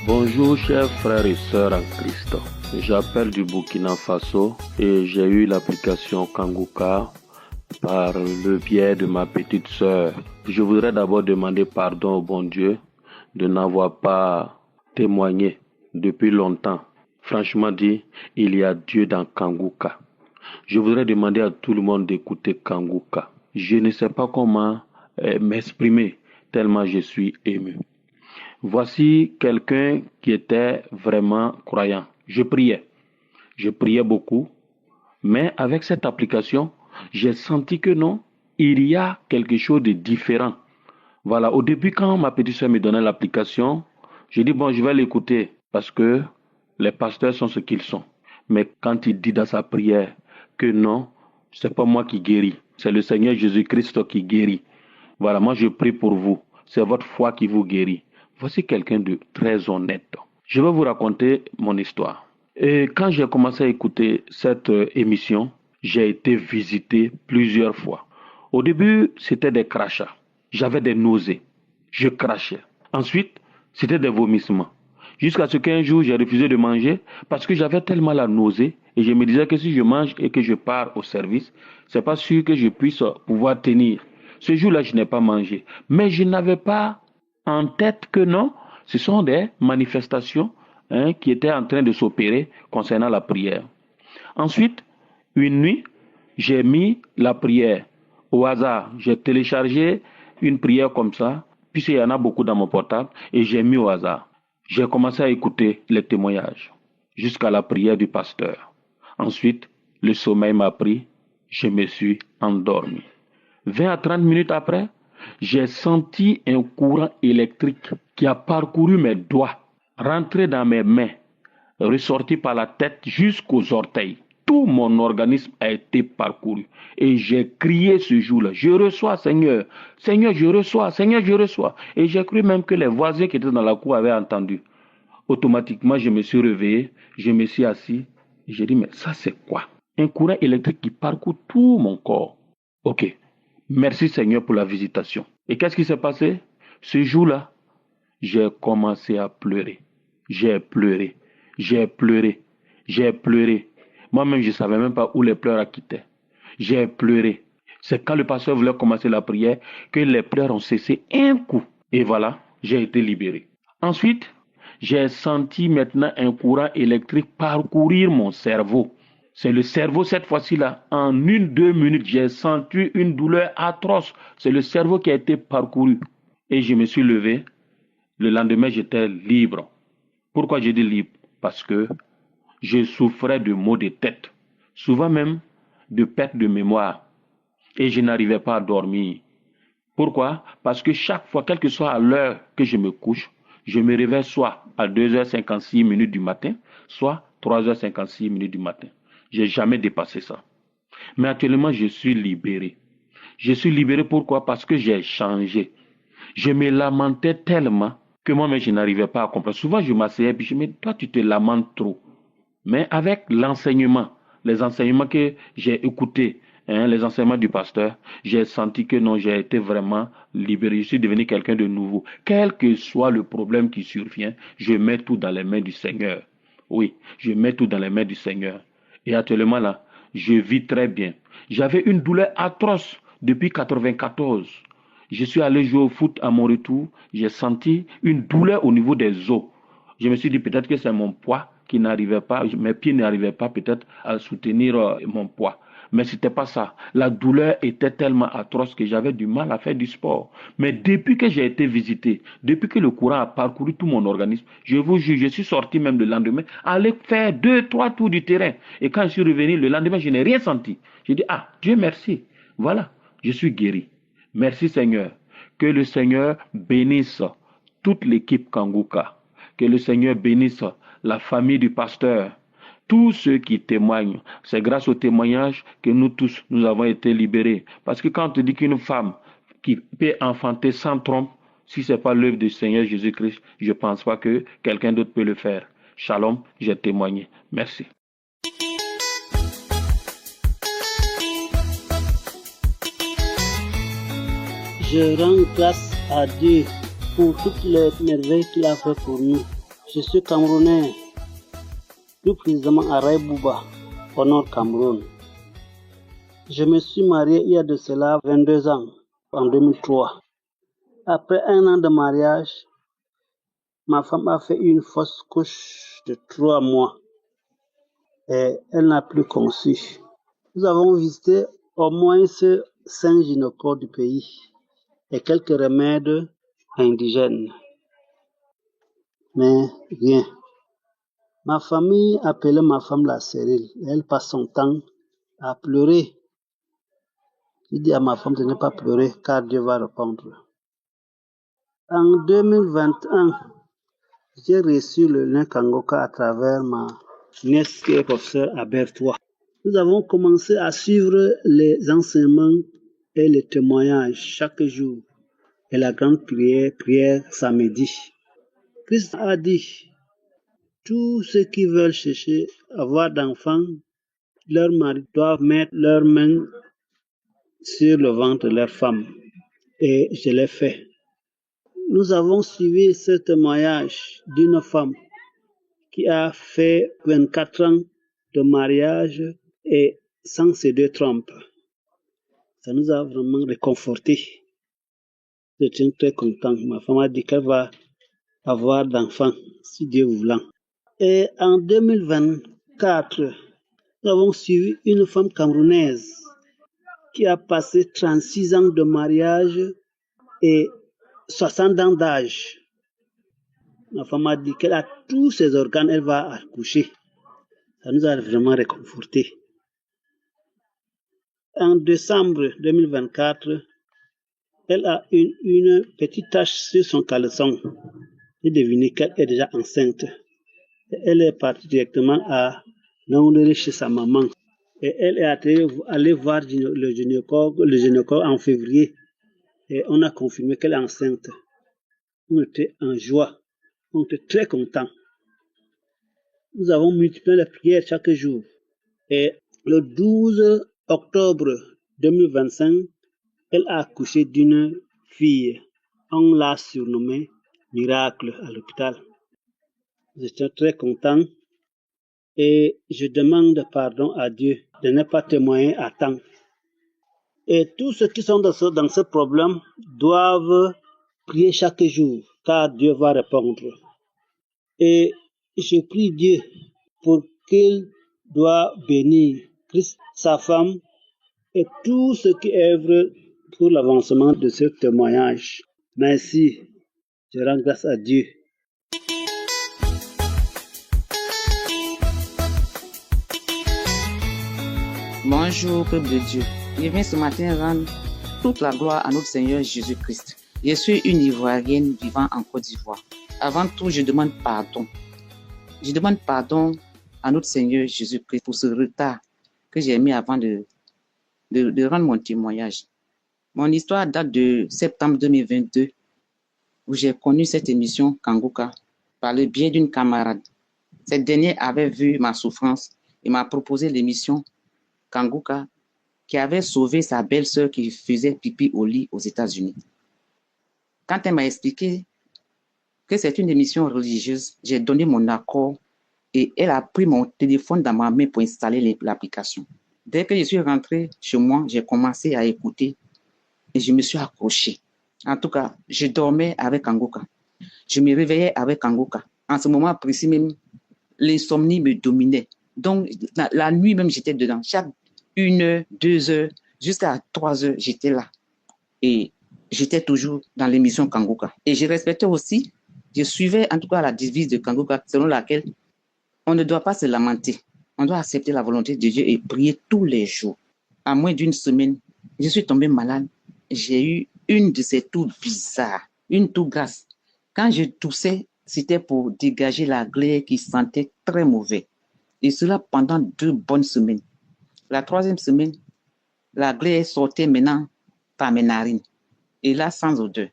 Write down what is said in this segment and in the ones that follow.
Bonjour chers frères et sœurs en Christ. J'appelle du Burkina Faso et j'ai eu l'application Kanguka par le biais de ma petite sœur. Je voudrais d'abord demander pardon au bon Dieu de n'avoir pas témoigné depuis longtemps. Franchement dit, il y a Dieu dans Kanguka. Je voudrais demander à tout le monde d'écouter Kanguka. Je ne sais pas comment m'exprimer tellement je suis ému. Voici quelqu'un qui était vraiment croyant. Je priais beaucoup, mais avec cette application, j'ai senti que non, il y a quelque chose de différent. Voilà, au début, quand ma petite soeur me donnait l'application, j'ai dit, bon, je vais l'écouter parce que les pasteurs sont ce qu'ils sont. Mais quand il dit dans sa prière que non, c'est pas moi qui guéris, c'est le Seigneur Jésus-Christ qui guérit. Voilà, moi je prie pour vous, c'est votre foi qui vous guérit. Voici quelqu'un de très honnête. Je vais vous raconter mon histoire. Et quand j'ai commencé à écouter cette émission, j'ai été visité plusieurs fois. Au début, c'était des crachats. J'avais des nausées. Je crachais. Ensuite, c'était des vomissements. Jusqu'à ce qu'un jour, j'ai refusé de manger parce que j'avais tellement la nausée et je me disais que si je mange et que je pars au service, c'est pas sûr que je puisse pouvoir tenir. Ce jour-là, je n'ai pas mangé. Mais je n'avais pas en tête que non, ce sont des manifestations qui étaient en train de s'opérer concernant la prière. Ensuite, une nuit, j'ai mis la prière au hasard. J'ai téléchargé une prière comme ça, puisqu'il y en a beaucoup dans mon portable, et j'ai mis au hasard. J'ai commencé à écouter les témoignages jusqu'à la prière du pasteur. Ensuite, le sommeil m'a pris, je me suis endormi. 20 à 30 minutes après, j'ai senti un courant électrique qui a parcouru mes doigts, rentré dans mes mains, ressorti par la tête jusqu'aux orteils. Tout mon organisme a été parcouru. Et j'ai crié ce jour-là, je reçois Seigneur, Seigneur je reçois, Seigneur je reçois. Et j'ai cru même que les voisins qui étaient dans la cour avaient entendu. Automatiquement, je me suis réveillé, je me suis assis. Et j'ai dit, mais ça c'est quoi? Un courant électrique qui parcourt tout mon corps. Ok. Merci Seigneur pour la visitation. Et qu'est-ce qui s'est passé? Ce jour-là, j'ai commencé à pleurer. J'ai pleuré. Moi-même, je ne savais même pas où les pleurs quittaient. J'ai pleuré. C'est quand le pasteur voulait commencer la prière que les pleurs ont cessé un coup. Et voilà, j'ai été libéré. Ensuite, j'ai senti maintenant un courant électrique parcourir mon cerveau. C'est le cerveau cette fois-ci-là. En 1-2 minutes, j'ai senti une douleur atroce. C'est le cerveau qui a été parcouru. Et je me suis levé. Le lendemain, j'étais libre. Pourquoi je dis libre? Parce que je souffrais de maux de tête. Souvent même de perte de mémoire. Et je n'arrivais pas à dormir. Pourquoi? Parce que chaque fois, quelle que soit à l'heure que je me couche, je me réveille soit à 2h56 du matin, soit 3h56 du matin. Je n'ai jamais dépassé ça. Mais actuellement, je suis libéré. Je suis libéré pourquoi? Parce que j'ai changé. Je me lamentais tellement que moi-même, je n'arrivais pas à comprendre. Souvent, je m'asseyais et je me disais, toi, tu te lamentes trop. Mais avec l'enseignement, les enseignements que j'ai écoutés, les enseignements du pasteur, j'ai senti que non, j'ai été vraiment libéré. Je suis devenu quelqu'un de nouveau. Quel que soit le problème qui survient, je mets tout dans les mains du Seigneur. Oui, je mets tout dans les mains du Seigneur. Et actuellement là, je vis très bien. J'avais une douleur atroce depuis 1994. Je suis allé jouer au foot à mon retour. J'ai senti une douleur au niveau des os. Je me suis dit peut-être que c'est mon poids qui n'arrivait pas, mes pieds n'arrivaient pas peut-être à soutenir mon poids. Mais ce n'était pas ça. La douleur était tellement atroce que j'avais du mal à faire du sport. Mais depuis que j'ai été visité, depuis que le courant a parcouru tout mon organisme, je vous jure, je suis sorti même le lendemain, aller faire 2-3 tours du terrain. Et quand je suis revenu le lendemain, je n'ai rien senti. J'ai dit, ah, Dieu merci. Voilà, je suis guéri. Merci Seigneur. Que le Seigneur bénisse toute l'équipe Kanguka. Que le Seigneur bénisse la famille du pasteur. Tous ceux qui témoignent, c'est grâce au témoignage que nous tous, nous avons été libérés. Parce que quand on te dit qu'une femme qui peut enfanter sans trompe, si ce n'est pas l'œuvre du Seigneur Jésus-Christ, je ne pense pas que quelqu'un d'autre peut le faire. Shalom, j'ai témoigné. Merci. Je rends grâce à Dieu pour toutes les merveilles qu'il a fait pour nous. Je suis Camerounais, plus précisément à Raibouba, au nord Cameroun. Je me suis marié il y a de cela 22 ans, en 2003. Après un an de mariage, ma femme a fait une fausse couche de 3 mois et elle n'a plus conçu. Nous avons visité au moins 5 gynécologues du pays et quelques remèdes indigènes. Mais rien. Ma famille appelait ma femme la stérile. Elle passe son temps à pleurer. Je dis à ma femme de ne pas pleurer car Dieu va répondre. En 2021, j'ai reçu le lien Kangoka à travers ma nièce qui est professeure à Berthois. Nous avons commencé à suivre les enseignements et les témoignages chaque jour et la grande prière samedi. Christ a dit, tous ceux qui veulent chercher à avoir d'enfants, leurs maris doivent mettre leurs mains sur le ventre de leur femme. Et je l'ai fait. Nous avons suivi ce témoignage d'une femme qui a fait 24 ans de mariage et sans ces deux trompes. Ça nous a vraiment réconfortés. Je suis très content. Ma femme a dit qu'elle va avoir d'enfants, si Dieu voulant. Et en 2024, nous avons suivi une femme camerounaise qui a passé 36 ans de mariage et 60 ans d'âge. Ma femme a dit qu'elle a tous ses organes, elle va accoucher. Ça nous a vraiment réconfortés. En décembre 2024, elle a une petite tache sur son caleçon. J'ai deviné qu'elle est déjà enceinte. Elle est partie directement à Naoundéré chez sa maman. Et elle est allée voir le gynécologue en février. Et on a confirmé qu'elle est enceinte. On était en joie. On était très contents. Nous avons multiplié les prières chaque jour. Et le 12 octobre 2025, elle a accouché d'une fille. On l'a surnommée Miracle à l'hôpital. J'étais très content et je demande pardon à Dieu de ne pas témoigner à temps. Et tous ceux qui sont dans ce problème doivent prier chaque jour, car Dieu va répondre. Et je prie Dieu pour qu'il doit bénir Christ, sa femme, et tous ceux qui œuvrent pour l'avancement de ce témoignage. Merci. Je rends grâce à Dieu. Bonjour, peuple de Dieu. Je viens ce matin rendre toute la gloire à notre Seigneur Jésus-Christ. Je suis une Ivoirienne vivant en Côte d'Ivoire. Avant tout, je demande pardon. Je demande pardon à notre Seigneur Jésus-Christ pour ce retard que j'ai mis avant de rendre mon témoignage. Mon histoire date de septembre 2022 où j'ai connu cette émission Kangoka par le biais d'une camarade. Cette dernière avait vu ma souffrance et m'a proposé l'émission Kangoka qui avait sauvé sa belle-sœur qui faisait pipi au lit aux États-Unis. Quand elle m'a expliqué que c'est une émission religieuse, j'ai donné mon accord et elle a pris mon téléphone dans ma main pour installer l'application. Dès que je suis rentré chez moi, j'ai commencé à écouter et je me suis accroché. En tout cas, je dormais avec Kangoka. Je me réveillais avec Kangoka. En ce moment précis même, l'insomnie me dominait. Donc, la nuit même, j'étais dedans. Chaque 1 heure, 2 heures, jusqu'à 3 heures, j'étais là. Et j'étais toujours dans l'émission Kangoka. Et je respectais aussi, je suivais en tout cas la devise de Kangoka selon laquelle on ne doit pas se lamenter. On doit accepter la volonté de Dieu et prier tous les jours. À moins d'une semaine, je suis tombée malade. J'ai eu une de ces toux bizarres, une toux grasse. Quand je toussais, c'était pour dégager la glaire qui sentait très mauvais. Et cela pendant 2 bonnes semaines. La 3e semaine, la glaire sortait maintenant par mes narines. Et là, sans odeur.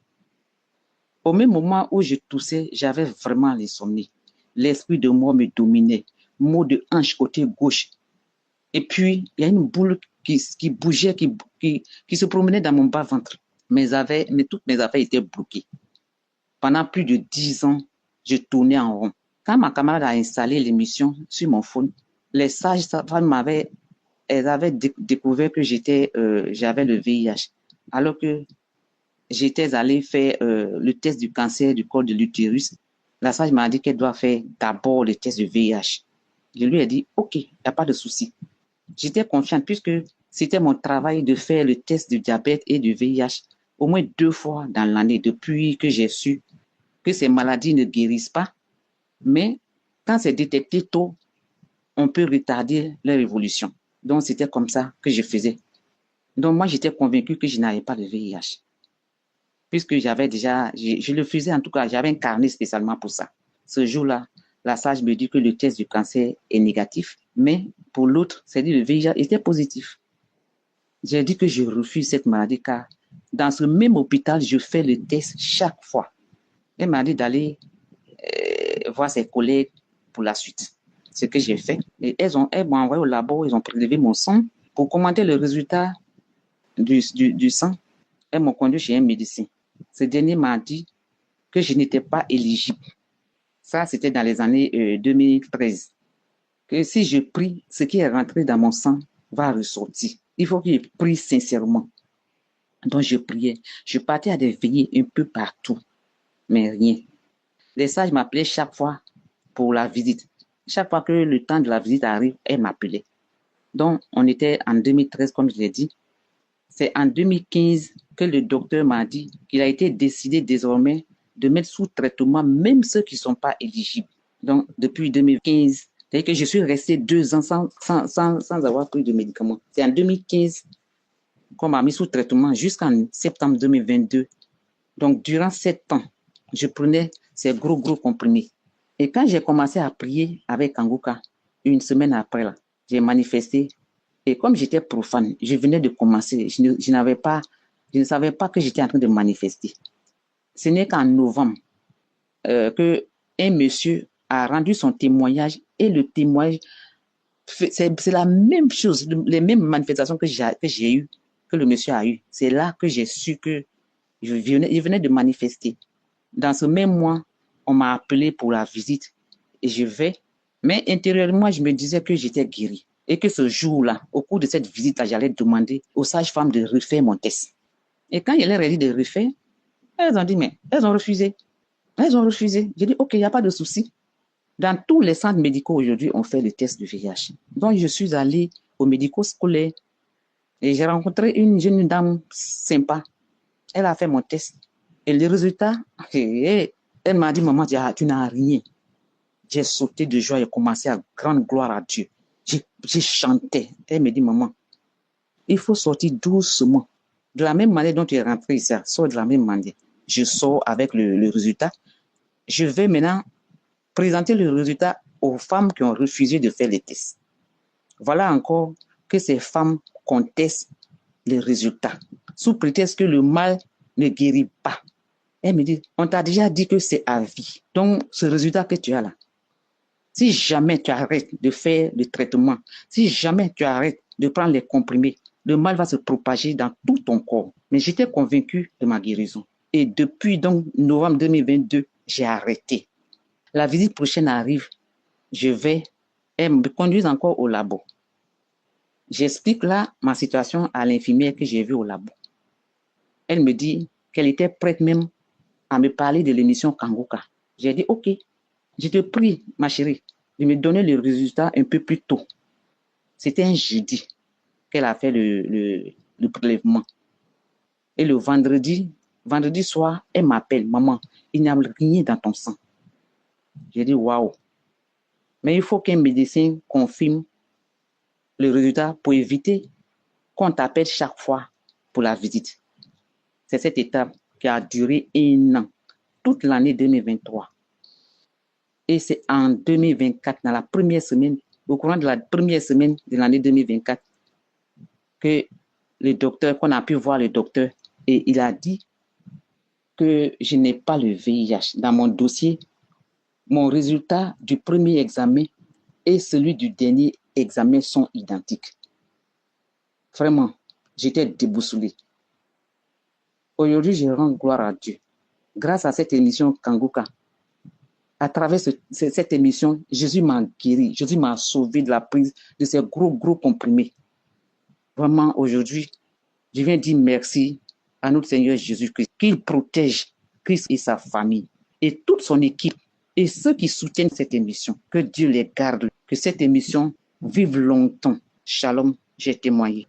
Au même moment où je toussais, j'avais vraiment l'insomnie. L'esprit de mort me dominait. Maux de hanche côté gauche. Et puis, il y a une boule qui bougeait, qui se promenait dans mon bas-ventre. Toutes mes affaires étaient bloquées. Pendant plus de 10 ans, je tournais en rond. Quand ma camarade a installé l'émission sur mon phone, les sages-femmes avaient découvert que j'avais le VIH, alors que j'étais allée faire le test du cancer du col de l'utérus. La sage m'a dit qu'elle doit faire d'abord le test de VIH. Je lui ai dit, OK, il n'y a pas de souci. J'étais confiante puisque c'était mon travail de faire le test du diabète et du VIH au moins 2 fois dans l'année depuis que j'ai su que ces maladies ne guérissent pas. Mais quand c'est détecté tôt, on peut retarder leur évolution. Donc, c'était comme ça que je faisais. Donc, moi, j'étais convaincue que je n'avais pas le VIH. Puisque j'avais déjà, je le faisais en tout cas, j'avais un carnet spécialement pour ça. Ce jour-là, la sage me dit que le test du cancer est négatif, mais pour l'autre, c'est-à-dire le VIH était positif. J'ai dit que je refuse cette maladie car dans ce même hôpital, je fais le test chaque fois. Elle m'a dit d'aller voir ses collègues pour la suite. Ce que j'ai fait. Et elles m'ont envoyé au labo, ils ont prélevé mon sang pour commenter le résultat du sang. Elles m'ont conduit chez un médecin. Ce dernier m'a dit que je n'étais pas éligible. Ça, c'était dans les années 2013. Que si je prie, ce qui est rentré dans mon sang va ressortir. Il faut que je prie sincèrement. Donc, je priais. Je partais à des veillées un peu partout, mais rien. Les sages m'appelaient chaque fois pour la visite. Chaque fois que le temps de la visite arrive, elles m'appelaient. Donc, on était en 2013, comme je l'ai dit. C'est en 2015 que le docteur m'a dit qu'il a été décidé désormais de mettre sous traitement même ceux qui ne sont pas éligibles. Donc, depuis 2015, c'est-à-dire que je suis restée 2 ans sans avoir pris de médicaments. C'est en 2015 qu'on m'a mis sous traitement jusqu'en septembre 2022. Donc, durant 7 ans, je prenais ces gros comprimés. Et quand j'ai commencé à prier avec Kanguka, une semaine après, là, j'ai manifesté. Et comme j'étais profane, je venais de commencer. Je ne savais pas que j'étais en train de manifester. Ce n'est qu'en novembre que un monsieur a rendu son témoignage et le témoignage, c'est la même chose, les mêmes manifestations que j'ai eues, que le monsieur a eues. C'est là que j'ai su que je venais de manifester. Dans ce même mois, on m'a appelé pour la visite et je vais. Mais intérieurement, je me disais que j'étais guérie et que ce jour-là, au cours de cette visite-là, j'allais demander aux sages-femmes de refaire mon test. Et quand il leur a dit de refaire, elles ont dit, mais elles ont refusé. Elles ont refusé. J'ai dit, OK, il n'y a pas de souci. Dans tous les centres médicaux aujourd'hui, on fait le test du VIH. Donc, je suis allée au médico-scolaire et j'ai rencontré une jeune dame sympa. Elle a fait mon test. Et le résultat, elle m'a dit, maman, tu n'as rien. J'ai sauté de joie et commencé à grande gloire à Dieu. J'ai chanté. Elle me dit, maman, il faut sortir doucement. De la même manière dont tu es rentré ici, sors de la même manière. Je sors avec le résultat. Je vais maintenant présenter le résultat aux femmes qui ont refusé de faire les tests. Voilà encore que ces femmes contestent les résultats, sous prétexte que le mal ne guérit pas. Elle me dit, on t'a déjà dit que c'est à vie. Donc, ce résultat que tu as là, si jamais tu arrêtes de faire le traitement, si jamais tu arrêtes de prendre les comprimés, le mal va se propager dans tout ton corps. Mais j'étais convaincue de ma guérison. Et depuis donc novembre 2022, j'ai arrêté. La visite prochaine arrive, elle me conduit encore au labo. J'explique là ma situation à l'infirmière que j'ai vue au labo. Elle me dit qu'elle était prête même à me parler de l'émission Kanguka. J'ai dit, OK, je te prie, ma chérie, de me donner le résultat un peu plus tôt. C'était un jeudi qu'elle a fait le prélèvement. Et le vendredi soir, elle m'appelle, maman, il n'y a rien dans ton sang. J'ai dit, waouh. Mais il faut qu'un médecin confirme le résultat pour éviter qu'on t'appelle chaque fois pour la visite. C'est cette étape qui a duré 1 an, toute l'année 2023. Et c'est en 2024, dans la première semaine, au courant de la première semaine de l'année 2024, que le docteur, qu'on a pu voir le docteur, et il a dit que je n'ai pas le VIH. Dans mon dossier, mon résultat du premier examen et celui du dernier examen sont identiques. Vraiment, j'étais déboussolée. Aujourd'hui, je rends gloire à Dieu. Grâce à cette émission Kanguka, À travers cette émission, Jésus m'a guéri, Jésus m'a sauvé de la prise de ces gros comprimés. Vraiment, aujourd'hui, je viens dire merci à notre Seigneur Jésus-Christ, qu'il protège Christ et sa famille et toute son équipe et ceux qui soutiennent cette émission. Que Dieu les garde, que cette émission vive longtemps. Shalom, j'ai témoigné.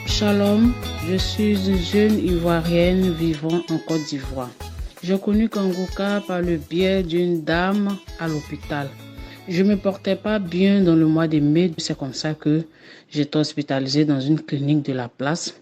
Shalom, je suis une jeune Ivoirienne vivant en Côte d'Ivoire. J'ai connu Kangouka par le biais d'une dame à l'hôpital. Je ne me portais pas bien dans le mois de mai. C'est comme ça que j'étais hospitalisée dans une clinique de la place.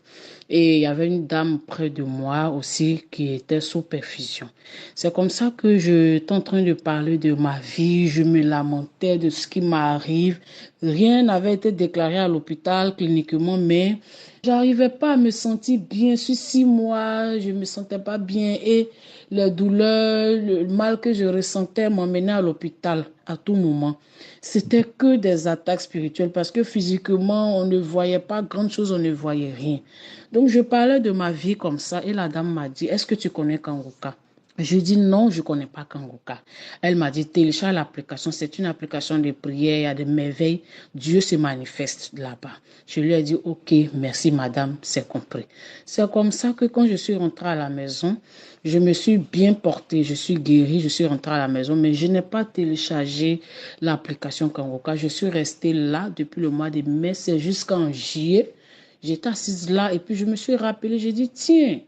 Et il y avait une dame près de moi aussi qui était sous perfusion. C'est comme ça que j'étais en train de parler de ma vie. Je me lamentais de ce qui m'arrive. Rien n'avait été déclaré à l'hôpital cliniquement, mais j'arrivais pas à me sentir bien. Sur 6 mois, je me sentais pas bien et les douleurs, le mal que je ressentais m'emmenait à l'hôpital à tout moment. C'était que des attaques spirituelles parce que physiquement, on ne voyait pas grand chose, on ne voyait rien. Donc, je parlais de ma vie comme ça et la dame m'a dit, est-ce que tu connais Kangouka? Je dis non, je ne connais pas Kangouka. Elle m'a dit, télécharge l'application. C'est une application de prière, il y a des merveilles. Dieu se manifeste là-bas. Je lui ai dit, ok, merci madame, c'est compris. C'est comme ça que quand je suis rentrée à la maison, je me suis bien portée, je suis guérie, je suis rentrée à la maison, mais je n'ai pas téléchargé l'application Kangouka. Je suis restée là depuis le mois de mai, c'est jusqu'en juillet. J'étais assise là et puis je me suis rappelée, j'ai dit, tiens,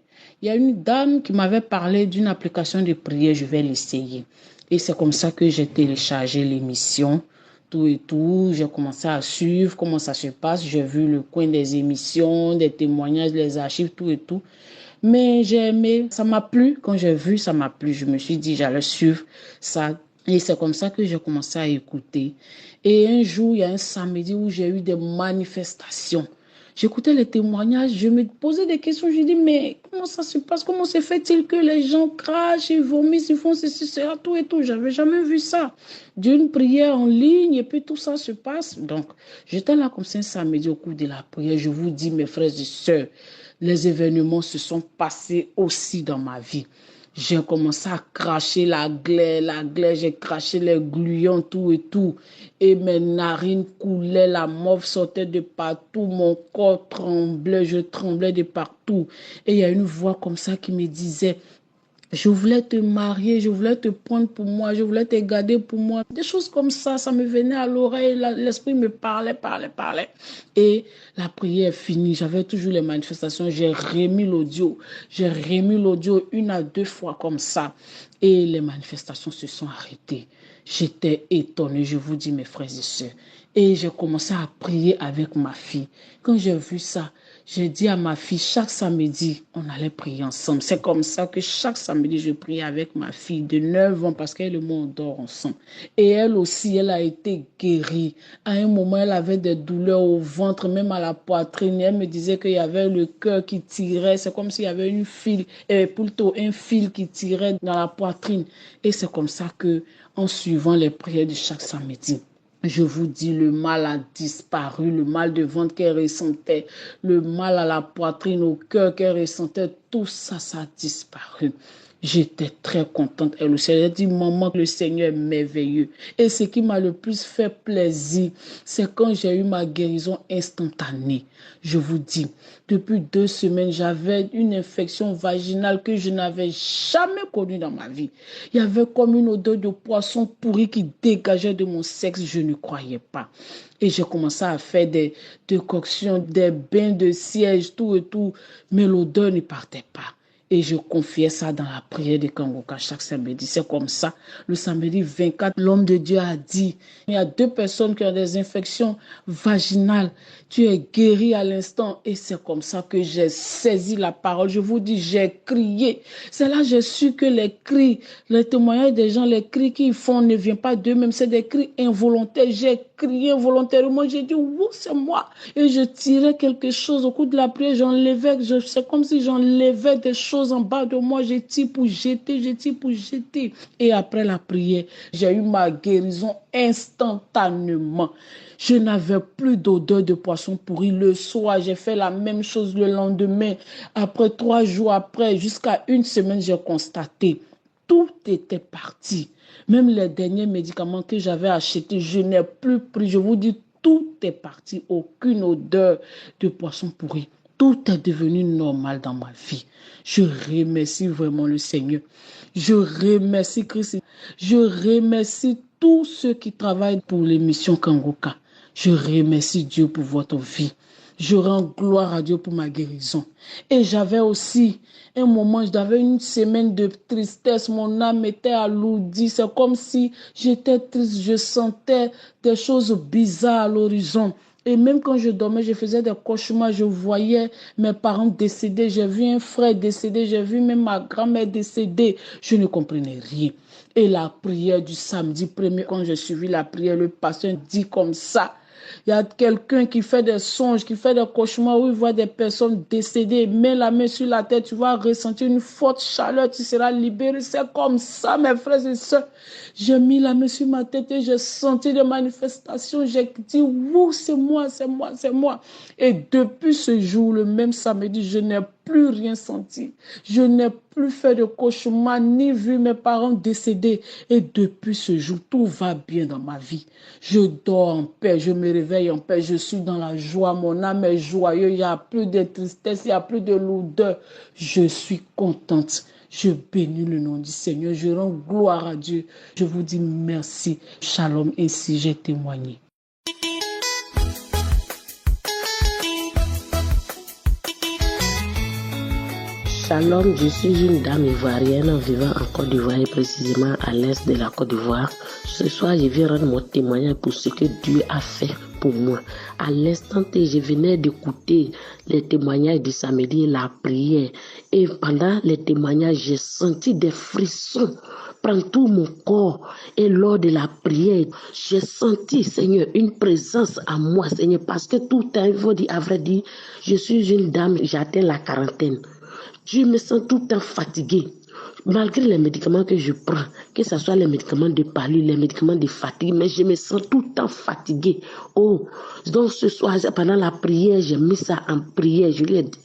il y a une dame qui m'avait parlé d'une application de prière, je vais l'essayer. Et c'est comme ça que j'ai téléchargé l'émission, tout et tout. J'ai commencé à suivre comment ça se passe. J'ai vu le coin des émissions, des témoignages, les archives, tout et tout. Mais j'ai aimé, ça m'a plu. Quand j'ai vu, ça m'a plu. Je me suis dit, j'allais suivre ça. Et c'est comme ça que j'ai commencé à écouter. Et un jour, il y a un samedi où j'ai eu des manifestations. J'écoutais les témoignages, je me posais des questions, je dis mais comment ça se passe, comment se fait-il que les gens crachent, ils vomissent, ils font ceci, cela, tout et tout, j'avais jamais vu ça. D'une prière en ligne et puis tout ça se passe. Donc j'étais là comme ça un samedi au cours de la prière, je vous dis mes frères et sœurs, les événements se sont passés aussi dans ma vie. J'ai commencé à cracher la glaire, j'ai craché les gluants, tout et tout. Et mes narines coulaient, la morve sortait de partout, mon corps tremblait, je tremblais de partout. Et il y a une voix comme ça qui me disait, je voulais te marier, je voulais te prendre pour moi, je voulais te garder pour moi. Des choses comme ça me venait à l'oreille, l'esprit me parlait. Et la prière est finie, j'avais toujours les manifestations, j'ai remis l'audio 1 à 2 fois comme ça. Et les manifestations se sont arrêtées. J'étais étonnée, je vous dis mes frères et sœurs. Et j'ai commencé à prier avec ma fille. Quand j'ai vu ça, j'ai dit à ma fille, chaque samedi, on allait prier ensemble. C'est comme ça que chaque samedi, je priais avec ma fille de 9 ans parce qu'elle et moi, on dort ensemble. Et elle aussi, elle a été guérie. À un moment, elle avait des douleurs au ventre, même à la poitrine. Elle me disait qu'il y avait le cœur qui tirait. C'est comme s'il y avait un fil qui tirait dans la poitrine. Et c'est comme ça que, en suivant les prières de chaque samedi, je vous dis, le mal a disparu, le mal de ventre qu'elle ressentait, le mal à la poitrine, au cœur qu'elle ressentait, tout ça, ça a disparu. J'étais très contente. Elle aussi, elle a dit, maman, le Seigneur est merveilleux. Et ce qui m'a le plus fait plaisir, c'est quand j'ai eu ma guérison instantanée. Je vous dis, depuis 2 semaines, j'avais une infection vaginale que je n'avais jamais connue dans ma vie. Il y avait comme une odeur de poisson pourri qui dégageait de mon sexe. Je ne croyais pas. Et j'ai commencé à faire des décoctions, des bains de siège, tout et tout. Mais l'odeur ne partait pas. Et je confiais ça dans la prière de Kangouka chaque samedi. C'est comme ça. Le samedi 24, l'homme de Dieu a dit, il y a 2 personnes qui ont des infections vaginales. Tu es guéri à l'instant. Et c'est comme ça que j'ai saisi la parole. Je vous dis, j'ai crié. C'est là que j'ai su que les cris, les témoignages des gens, les cris qu'ils font ne viennent pas d'eux-mêmes. C'est des cris involontaires. J'ai crié involontairement. J'ai dit, oui, c'est moi. Et je tirais quelque chose au cours de la prière. C'est comme si j'enlevais des choses choses en bas de moi, je tire pour jeter. Et après la prière, j'ai eu ma guérison instantanément. Je n'avais plus d'odeur de poisson pourri. Le soir, j'ai fait la même chose le lendemain. Après 3 jours après, jusqu'à 1 semaine, j'ai constaté. Tout était parti. Même les derniers médicaments que j'avais achetés, je n'ai plus pris. Je vous dis, tout est parti. Aucune odeur de poisson pourri. Tout est devenu normal dans ma vie. Je remercie vraiment le Seigneur. Je remercie Christ. Je remercie tous ceux qui travaillent pour l'émission Kangoka. Je remercie Dieu pour votre vie. Je rends gloire à Dieu pour ma guérison. Et j'avais aussi un moment, j'avais une semaine de tristesse. Mon âme était alourdie. C'est comme si j'étais triste. Je sentais des choses bizarres à l'horizon. Et même quand je dormais, je faisais des cauchemars. Je voyais mes parents décédés. J'ai vu un frère décédé. J'ai vu même ma grand-mère décédée. Je ne comprenais rien. Et la prière du samedi premier, quand j'ai suivi la prière, le pasteur dit comme ça. Il y a quelqu'un qui fait des songes, qui fait des cauchemars où il voit des personnes décédées. Mets la main sur la tête, tu vas ressentir une forte chaleur, tu seras libéré. C'est comme ça, mes frères et sœurs. J'ai mis la main sur ma tête et j'ai senti des manifestations. J'ai dit, wow, c'est moi. Et depuis ce jour, le même samedi, je n'ai plus rien senti. Je n'ai plus fait de cauchemar, ni vu mes parents décédés. Et depuis ce jour, tout va bien dans ma vie. Je dors en paix, je me réveille en paix, je suis dans la joie, mon âme est joyeuse, il n'y a plus de tristesse, il n'y a plus de lourdeur. Je suis contente. Je bénis le nom du Seigneur, je rends gloire à Dieu. Je vous dis merci. Shalom, ainsi j'ai témoigné. Shalom, je suis une dame ivoirienne vivant en Côte d'Ivoire et précisément à l'est de la Côte d'Ivoire. Ce soir, je viens rendre mon témoignage pour ce que Dieu a fait pour moi. À l'instant T, je venais d'écouter les témoignages du samedi et la prière. Et pendant les témoignages, j'ai senti des frissons prendre tout mon corps. Et lors de la prière, j'ai senti, Seigneur, une présence à moi, Seigneur, parce que tout le temps, il faut dire, à vrai dire, je suis une dame, j'atteins la quarantaine. Je me sens tout le temps fatiguée. Malgré les médicaments que je prends, que ce soit les médicaments de palu, les médicaments de fatigue, mais je me sens tout le temps fatiguée. Oh, donc ce soir, pendant la prière, j'ai mis ça en prière. Je lui ai dit,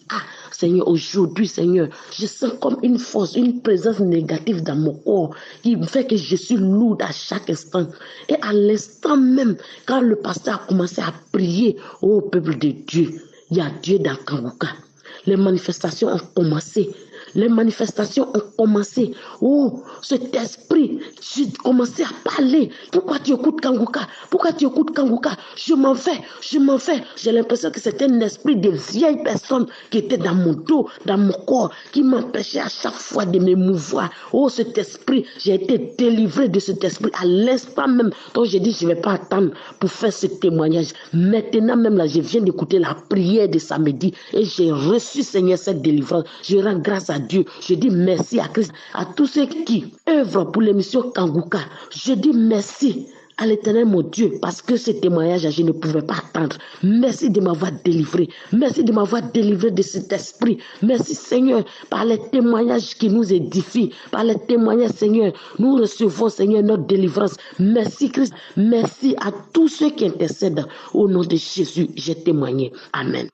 Seigneur, aujourd'hui, Seigneur, je sens comme une force, une présence négative dans mon corps qui fait que je suis lourde à chaque instant. Et à l'instant même, quand le pasteur a commencé à prier au peuple de Dieu, il y a Dieu dans Kangoka. Les manifestations ont commencé. Oh, cet esprit, j'ai commencé à parler. Pourquoi tu écoutes Kangoka? Je m'en fais. J'ai l'impression que c'était un esprit de vieille personne qui était dans mon dos, dans mon corps, qui m'empêchait à chaque fois de me mouvoir. Oh, cet esprit, j'ai été délivré de cet esprit à l'instant même. Donc j'ai dit, je ne vais pas attendre pour faire ce témoignage. Maintenant même là, je viens d'écouter la prière de samedi et j'ai reçu, Seigneur, cette délivrance. Je rends grâce à Dieu. Je dis merci à Christ, à tous ceux qui œuvrent pour l'émission Kangoka. Je dis merci à l'Éternel, mon Dieu, parce que ce témoignage, je ne pouvais pas attendre. Merci de m'avoir délivré. Merci de m'avoir délivré de cet esprit. Merci, Seigneur, par les témoignages qui nous édifient. Par les témoignages, Seigneur, nous recevons, Seigneur, notre délivrance. Merci, Christ. Merci à tous ceux qui intercèdent. Au nom de Jésus, j'ai témoigné. Amen.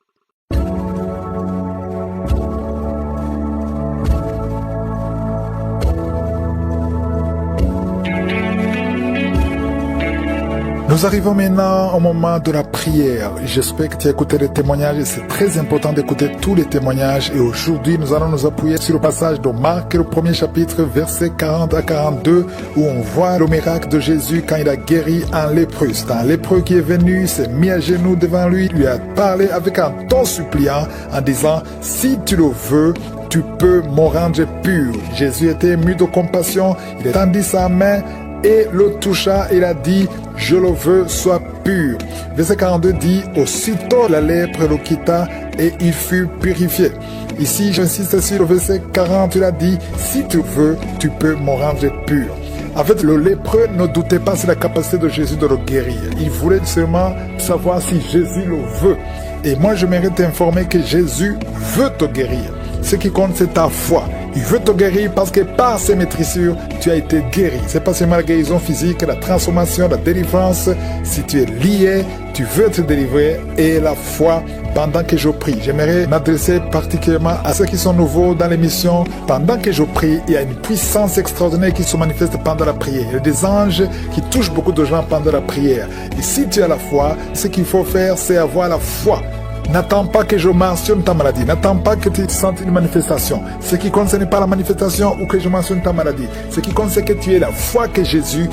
Nous arrivons maintenant au moment de la prière. J'espère que tu as écouté les témoignages et c'est très important d'écouter tous les témoignages. Et aujourd'hui, nous allons nous appuyer sur le passage de Marc, le premier chapitre, versets 40 à 42, où on voit le miracle de Jésus quand il a guéri un lépreux. C'est un lépreux qui est venu, s'est mis à genoux devant lui, lui a parlé avec un ton suppliant en disant « Si tu le veux, tu peux me rendre pur. » Jésus était ému de compassion, il tendit sa main et le toucha, il a dit, je le veux, sois pur. Verset 42 dit, aussitôt la lèpre le quitta et il fut purifié. Ici, j'insiste sur le verset 40, il a dit, si tu veux, tu peux me rendre pur. En fait, le lépreux ne doutait pas sur la capacité de Jésus de le guérir. Il voulait seulement savoir si Jésus le veut. Et moi, je mérite t'informer que Jésus veut te guérir. Ce qui compte, c'est ta foi. Il veut te guérir parce que par ses maîtrisures, tu as été guéri. C'est pas seulement la guérison physique, la transformation, la délivrance. Si tu es lié, tu veux te délivrer. Et la foi, pendant que je prie. J'aimerais m'adresser particulièrement à ceux qui sont nouveaux dans l'émission. Pendant que je prie, il y a une puissance extraordinaire qui se manifeste pendant la prière. Il y a des anges qui touchent beaucoup de gens pendant la prière. Et si tu as la foi, ce qu'il faut faire, c'est avoir la foi. N'attends pas que je mentionne ta maladie. N'attends pas que tu sentes une manifestation. Ce qui compte, ce n'est pas la manifestation ou que je mentionne ta maladie. Ce qui compte, c'est que tu aies la foi que Jésus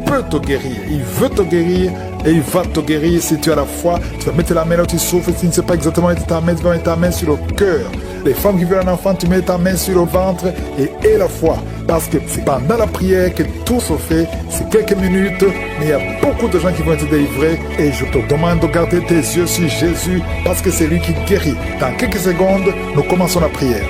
peut te guérir. Il veut te guérir et il va te guérir si tu as la foi. Tu vas mettre la main là où tu souffres. Si tu ne sais pas exactement où tu ta main, tu vas mettre ta main sur le cœur. Les femmes qui veulent un enfant, tu mets ta main sur le ventre et aie la foi. Parce que c'est pendant la prière que tout se fait. C'est quelques minutes, mais il y a beaucoup de gens qui vont être délivrés. Et je te demande de garder tes yeux sur Jésus parce que c'est lui qui guérit. Dans quelques secondes, nous commençons la prière.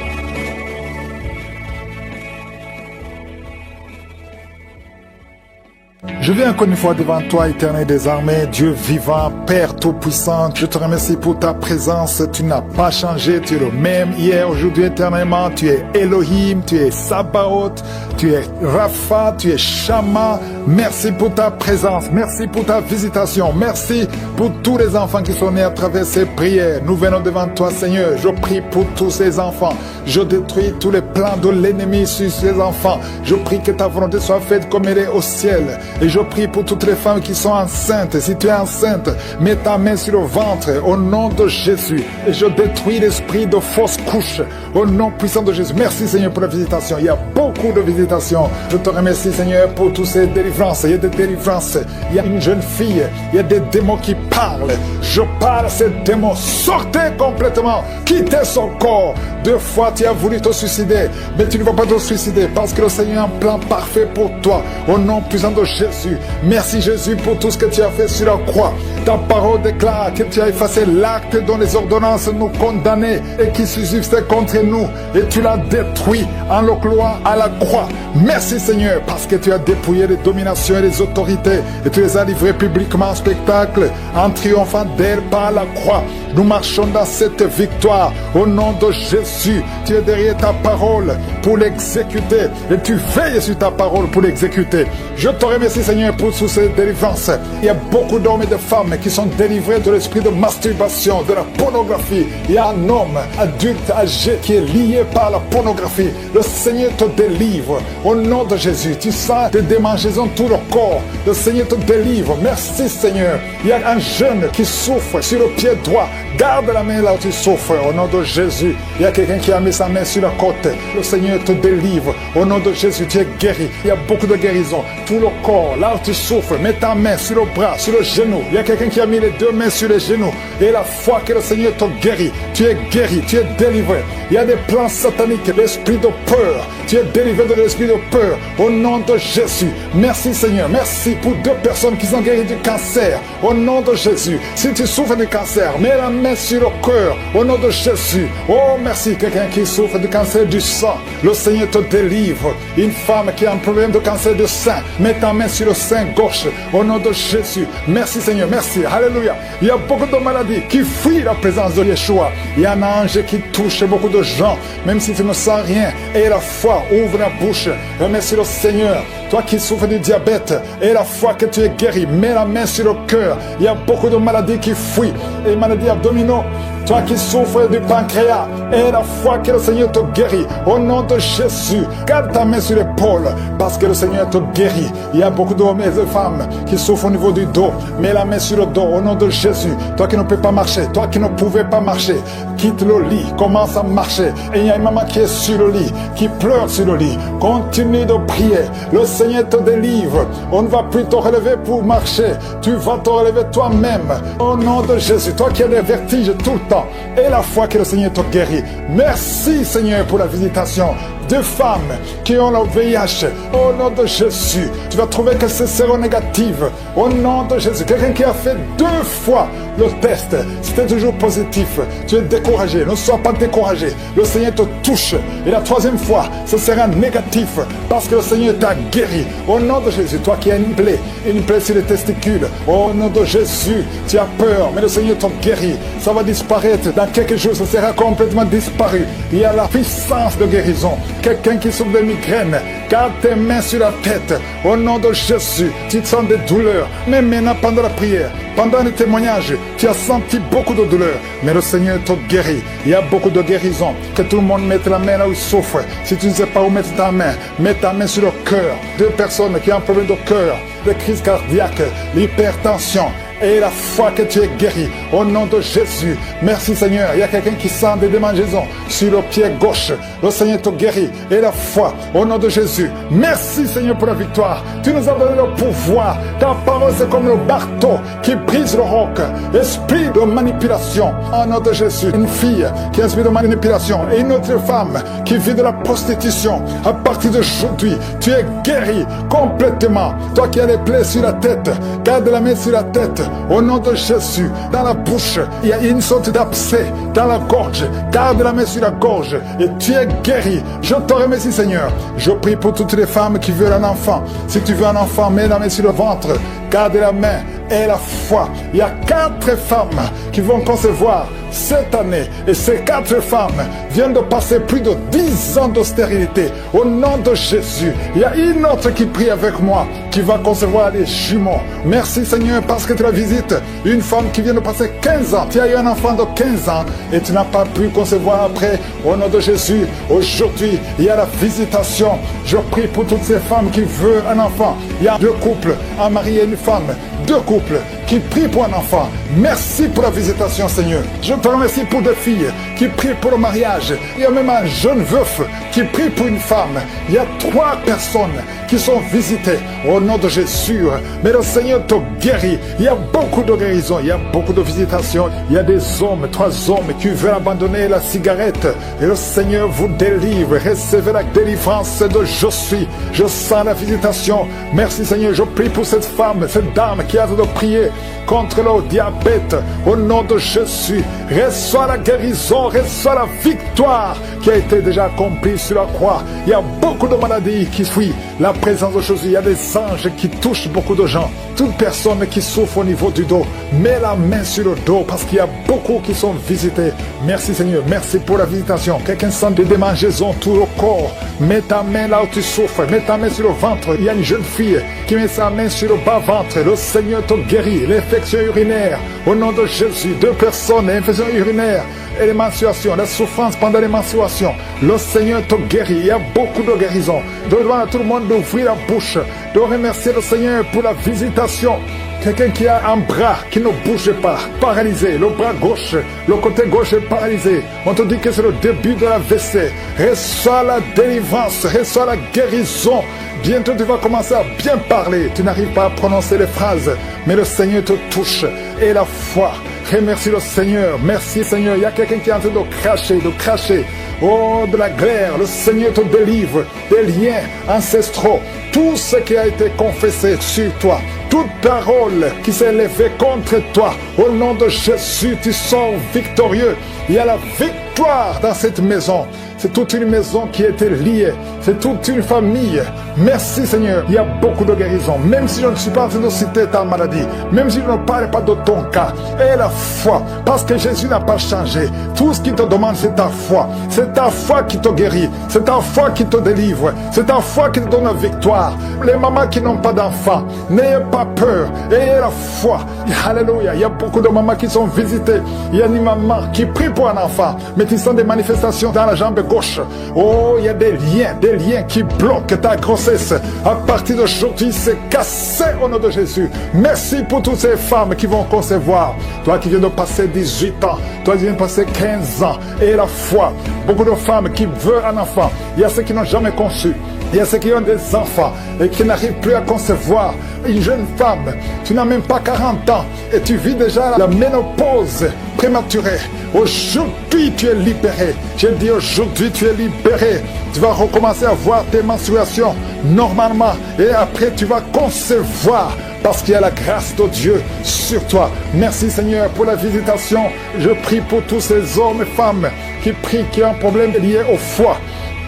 Je viens encore une fois devant toi, Éternel des armées, Dieu vivant, Père tout-puissant. Je te remercie pour ta présence. Tu n'as pas changé. Tu es le même hier, aujourd'hui, éternellement. Tu es Elohim, tu es Sabaoth, tu es Rapha, tu es Shama. Merci pour ta présence. Merci pour ta visitation. Merci pour tous les enfants qui sont nés à travers ces prières. Nous venons devant toi, Seigneur. Je prie pour tous ces enfants. Je détruis tous les plans de l'ennemi sur ces enfants. Je prie que ta volonté soit faite comme elle est au ciel. Et je prie pour toutes les femmes qui sont enceintes. Si tu es enceinte, mets ta main sur le ventre au nom de Jésus. Et je détruis l'esprit de fausse couche au nom puissant de Jésus. Merci Seigneur pour la visitation. Il y a beaucoup de visitations. Je te remercie Seigneur pour toutes ces délivrances. Il y a des délivrances. Il y a une jeune fille. Il y a des démons qui parlent. Je parle à ces démons. Sortez complètement. Quittez son corps. 2 fois tu as voulu te suicider. Mais tu ne vas pas te suicider parce que le Seigneur a un plan parfait pour toi. Au nom puissant de Jésus. Merci Jésus pour tout ce que tu as fait sur la croix. Ta parole déclare que tu as effacé l'acte dont les ordonnances nous condamnaient et qui subsistait contre nous. Et tu l'as détruit en le clouant à la croix. Merci Seigneur parce que tu as dépouillé les dominations et les autorités et tu les as livrées publiquement en spectacle en triomphant d'elles par la croix. Nous marchons dans cette victoire au nom de Jésus. Tu es derrière ta parole pour l'exécuter et tu veilles sur ta parole pour l'exécuter. Je te remercie Seigneur pour toutes ces délivrances. Il y a beaucoup d'hommes et de femmes qui sont délivrés de l'esprit de masturbation, de la pornographie. Il y a un homme adulte âgé qui est lié par la pornographie. Le Seigneur te délivre au nom de Jésus. Tu sens des démangeaisons tout le corps. Le Seigneur te délivre. Merci Seigneur. Il y a un jeune qui souffre sur le pied droit. Garde la main là où tu souffres au nom de Jésus. Il y a quelqu'un qui a mis sa main sur la côte. Le Seigneur te délivre au nom de Jésus. Tu es guéri. Il y a beaucoup de guérison. Tout le corps, là où tu souffres, mets ta main sur le bras, sur le genou. Il y a quelqu'un qui a mis les 2 mains sur les genoux. Et la foi que le Seigneur te guérit. Tu es guéri, tu es délivré. Il y a des plans sataniques, l'esprit de peur. Tu es délivré de l'esprit de peur au nom de Jésus. Merci Seigneur. Merci pour 2 personnes qui sont guéries du cancer au nom de Jésus. Si tu souffres du cancer, mets la main sur le cœur au nom de Jésus. Oh merci. Quelqu'un qui souffre du cancer du sang, le Seigneur te délivre. Une femme qui a un problème de cancer du sein, mets ta main sur le sein gauche au nom de Jésus. Merci Seigneur. Merci. Alléluia. Il y a beaucoup de maladies qui fuient la présence de Yeshua. Il y a un ange qui touche beaucoup de gens, même si tu ne sens rien. Et la foi, ouvre la bouche. Remercie le Seigneur. Toi qui souffres du diabète, et la foi que tu es guéri, mets la main sur le cœur. Il y a beaucoup de maladies qui fuient. Et maladies abdominaux. Toi qui souffres du pancréas, et la foi que le Seigneur te guérit. Au nom de Jésus, garde ta main sur l'épaule, parce que le Seigneur te guérit. Il y a beaucoup d'hommes et de femmes qui souffrent au niveau du dos. Mets la main sur le dos, au nom de Jésus. Toi qui ne peux pas marcher, toi qui ne pouvais pas marcher, quitte le lit, commence à marcher. Et il y a une maman qui est sur le lit, qui pleure sur le lit. Continue de prier. Le Seigneur te délivre. On ne va plus te relever pour marcher. Tu vas te relever toi-même. Au nom de Jésus, toi qui as des vertiges tout le temps. Et la foi que le Seigneur te guérit. Merci Seigneur pour la visitation. Deux femmes qui ont le VIH. Au nom de Jésus, tu vas trouver que c'est séronégatif. Au nom de Jésus, quelqu'un qui a fait 2 fois le test, c'était toujours positif. Tu es découragé, ne sois pas découragé. Le Seigneur te touche. Et la 3e fois, ce sera négatif parce que le Seigneur t'a guéri. Au nom de Jésus, toi qui as une plaie sur les testicules, au nom de Jésus, tu as peur, mais le Seigneur t'a guéri. Ça va disparaître dans quelques jours, ça sera complètement disparu. Il y a la puissance de guérison. Quelqu'un qui souffre de migraine, garde tes mains sur la tête. Au nom de Jésus, tu sens des douleurs. Mais maintenant, pendant la prière, pendant le témoignage, tu as senti beaucoup de douleurs. Mais le Seigneur t'a guéri. Il y a beaucoup de guérison. Que tout le monde mette la main là où il souffre. Si tu ne sais pas où mettre ta main, mets ta main sur le cœur. 2 personnes qui ont un problème de cœur, de crise cardiaque, l'hypertension. Et la foi que tu es guéri, au nom de Jésus. Merci Seigneur. Il y a quelqu'un qui sent des démangeaisons sur le pied gauche. Le Seigneur te guérit. Et la foi, au nom de Jésus. Merci Seigneur pour la victoire. Tu nous as donné le pouvoir. Ta parole c'est comme le marteau qui brise le roc. Esprit de manipulation, au nom de Jésus. Une fille qui a un esprit de manipulation et une autre femme qui vit de la prostitution. À partir d'aujourd'hui, tu es guéri complètement. Toi qui as les plaies sur la tête, garde la main sur la tête. Au nom de Jésus, dans la bouche, il y a une sorte d'abcès dans la gorge. Garde la main sur la gorge et tu es guéri. Je te remercie Seigneur. Je prie pour toutes les femmes qui veulent un enfant. Si tu veux un enfant, mets la main sur le ventre. Garde la main et la foi. Il y a 4 femmes qui vont concevoir cette année. Et ces 4 femmes viennent de passer plus de 10 ans de stérilité. Au nom de Jésus, il y a une autre qui prie avec moi, qui va concevoir les jumeaux. Merci Seigneur parce que tu la visites. Une femme qui vient de passer 15 ans. Tu as eu un enfant de 15 ans et tu n'as pas pu concevoir après. Au nom de Jésus, aujourd'hui, il y a la visitation. Je prie pour toutes ces femmes qui veulent un enfant. Il y a 2 couples, un mari et une femme. 2 couples qui prient pour un enfant. Merci pour la visitation Seigneur. Je te remercie pour 2 filles qui prient pour le mariage. Il y a même un jeune veuf qui prie pour une femme. Il y a 3 personnes qui sont visitées au nom de Jésus. Mais le Seigneur te guérit. Il y a beaucoup de guérison, il y a beaucoup de visitations. Il y a des hommes, 3 hommes qui veulent abandonner la cigarette. Et le Seigneur vous délivre. Recevez la délivrance de je suis. Je sens la visitation. Merci Seigneur. Je prie pour cette femme, cette dame qui a de prier contre le diabète. Au nom de Jésus, reçois la guérison, reçois la victoire qui a été déjà accomplie sur la croix. Il y a beaucoup de maladies qui fuient la présence de Jésus. Il y a des anges qui touchent beaucoup de gens. Toute personne qui souffre au niveau du dos, mets la main sur le dos parce qu'il y a beaucoup qui sont visités. Merci Seigneur, merci pour la visitation. Quelqu'un sent des démangeaisons tout le corps. Mets ta main là où tu souffres, mets ta main sur le ventre. Il y a une jeune fille qui met sa main sur le bas-ventre. Le Seigneur te guérit. L'infection urinaire, au nom de Jésus. 2 personnes, l'infection urinaire et les menstruations, la souffrance pendant les menstruations. Le Seigneur te guérit. Il y a beaucoup de guérison. Je demande à tout le monde d'ouvrir la bouche, de remercier le Seigneur pour la visitation. Quelqu'un qui a un bras qui ne bouge pas, paralysé, le bras gauche, le côté gauche est paralysé. On te dit que c'est le début de la WC. Reçois la délivrance, reçois la guérison. Bientôt tu vas commencer à bien parler. Tu n'arrives pas à prononcer les phrases, mais le Seigneur te touche. Et la foi, remercie le Seigneur. Merci Seigneur. Il y a quelqu'un qui est en train de cracher. Oh, de la glaire, le Seigneur te délivre des liens ancestraux. Tout ce qui a été confessé sur toi, toute parole qui s'est élevée contre toi, au nom de Jésus, tu sors victorieux. Il y a la victoire dans cette maison. C'est toute une maison qui était liée. C'est toute une famille. Merci Seigneur. Il y a beaucoup de guérison. Même si je ne suis pas en train de citer ta maladie, même si je ne parle pas de ton cas, et la foi, parce que Jésus n'a pas changé. Tout ce qu'il te demande, c'est ta foi. C'est ta foi qui te guérit. C'est ta foi qui te délivre. C'est ta foi qui te donne la victoire. Les mamans qui n'ont pas d'enfants, n'ayez pas peur. Ayez la foi. Alléluia. Il y a beaucoup de mamans qui sont visitées. Il y a une maman qui prie pour un enfant, mais qui sont des manifestations dans la jambe gauche. Oh, il y a des liens qui bloquent ta grossesse. À partir d'aujourd'hui, c'est cassé au nom de Jésus. Merci pour toutes ces femmes qui vont concevoir. Toi qui viens de passer 18 ans, toi qui viens de passer 15 ans, et la foi. Beaucoup de femmes qui veulent un enfant. Il y a ceux qui n'ont jamais conçu. Il y a ceux qui ont des enfants et qui n'arrivent plus à concevoir. Une jeune femme, tu n'as même pas 40 ans et tu vis déjà la ménopause prématurée. Aujourd'hui, tu es libéré. Je dis aujourd'hui, tu es libéré. Tu vas recommencer à voir tes menstruations normalement et après tu vas concevoir parce qu'il y a la grâce de Dieu sur toi. Merci Seigneur pour la visitation. Je prie pour tous ces hommes et femmes qui prient, qui ont un problème lié au foie.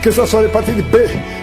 Que ce soit l'hépatite B,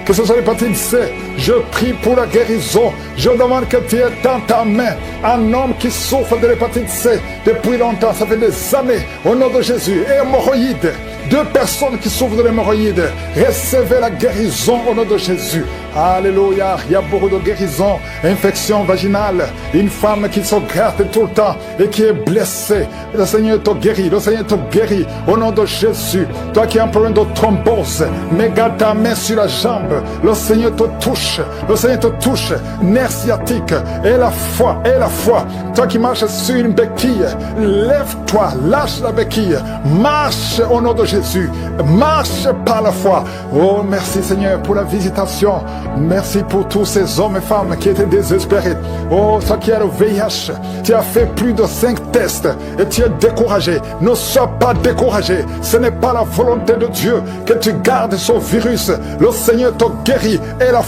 que ce soit l'hépatite C, je prie pour la guérison. Je demande que tu aies dans ta main un homme qui souffre de l'hépatite C depuis longtemps, ça fait des années, au nom de Jésus. Et hémorroïdes, 2 personnes qui souffrent de l'hémorroïde, recevez la guérison au nom de Jésus. Alléluia, il y a beaucoup de guérisons, infection vaginale, une femme qui se gratte tout le temps et qui est blessée. Le Seigneur te guérit, le Seigneur te guérit au nom de Jésus. Toi qui as un problème de thrombose, mets ta main sur la jambe, le Seigneur te touche, le Seigneur te touche, nerf sciatique, et la foi, et la foi. Toi qui marches sur une béquille, lève-toi, lâche la béquille, marche au nom de Jésus, marche par la foi. Oh merci Seigneur pour la visitation. Merci pour tous ces hommes et femmes qui étaient désespérés. Oh, toi qui as le VIH, tu as fait plus de 5 tests et tu es découragé. Ne sois pas découragé. Ce n'est pas la volonté de Dieu que tu gardes ce virus. Le Seigneur te guérit. Et la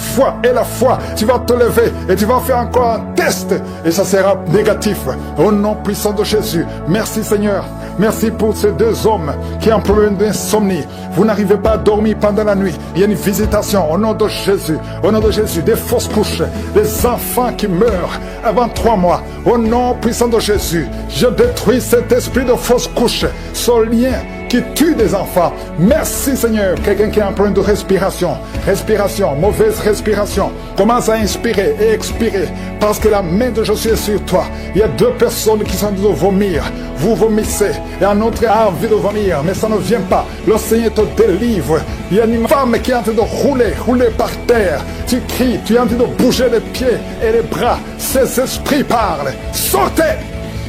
foi, tu vas te lever et tu vas faire encore un test et ça sera négatif. Au nom puissant de Jésus. Merci Seigneur. Merci pour ces 2 hommes qui ont un problème d'insomnie. Vous n'arrivez pas à dormir pendant la nuit. Il y a une visitation au nom de Jésus. Au nom de Jésus, des fausses couches, des enfants qui meurent avant 3 mois. Au nom puissant de Jésus, je détruis cet esprit de fausses couches, ce lien qui tue des enfants. Merci Seigneur. Quelqu'un qui a un problème de respiration, mauvaise respiration, commence à inspirer et expirer parce que la main de Jésus est sur toi. Il y a 2 personnes qui sont en train de vomir. Vous vomissez et un autre a envie de vomir, mais ça ne vient pas. Le Seigneur te délivre. Il y a une femme qui est en train de rouler par terre. Tu cries, tu es en train de bouger les pieds et les bras. Ces esprits parlent. Sortez!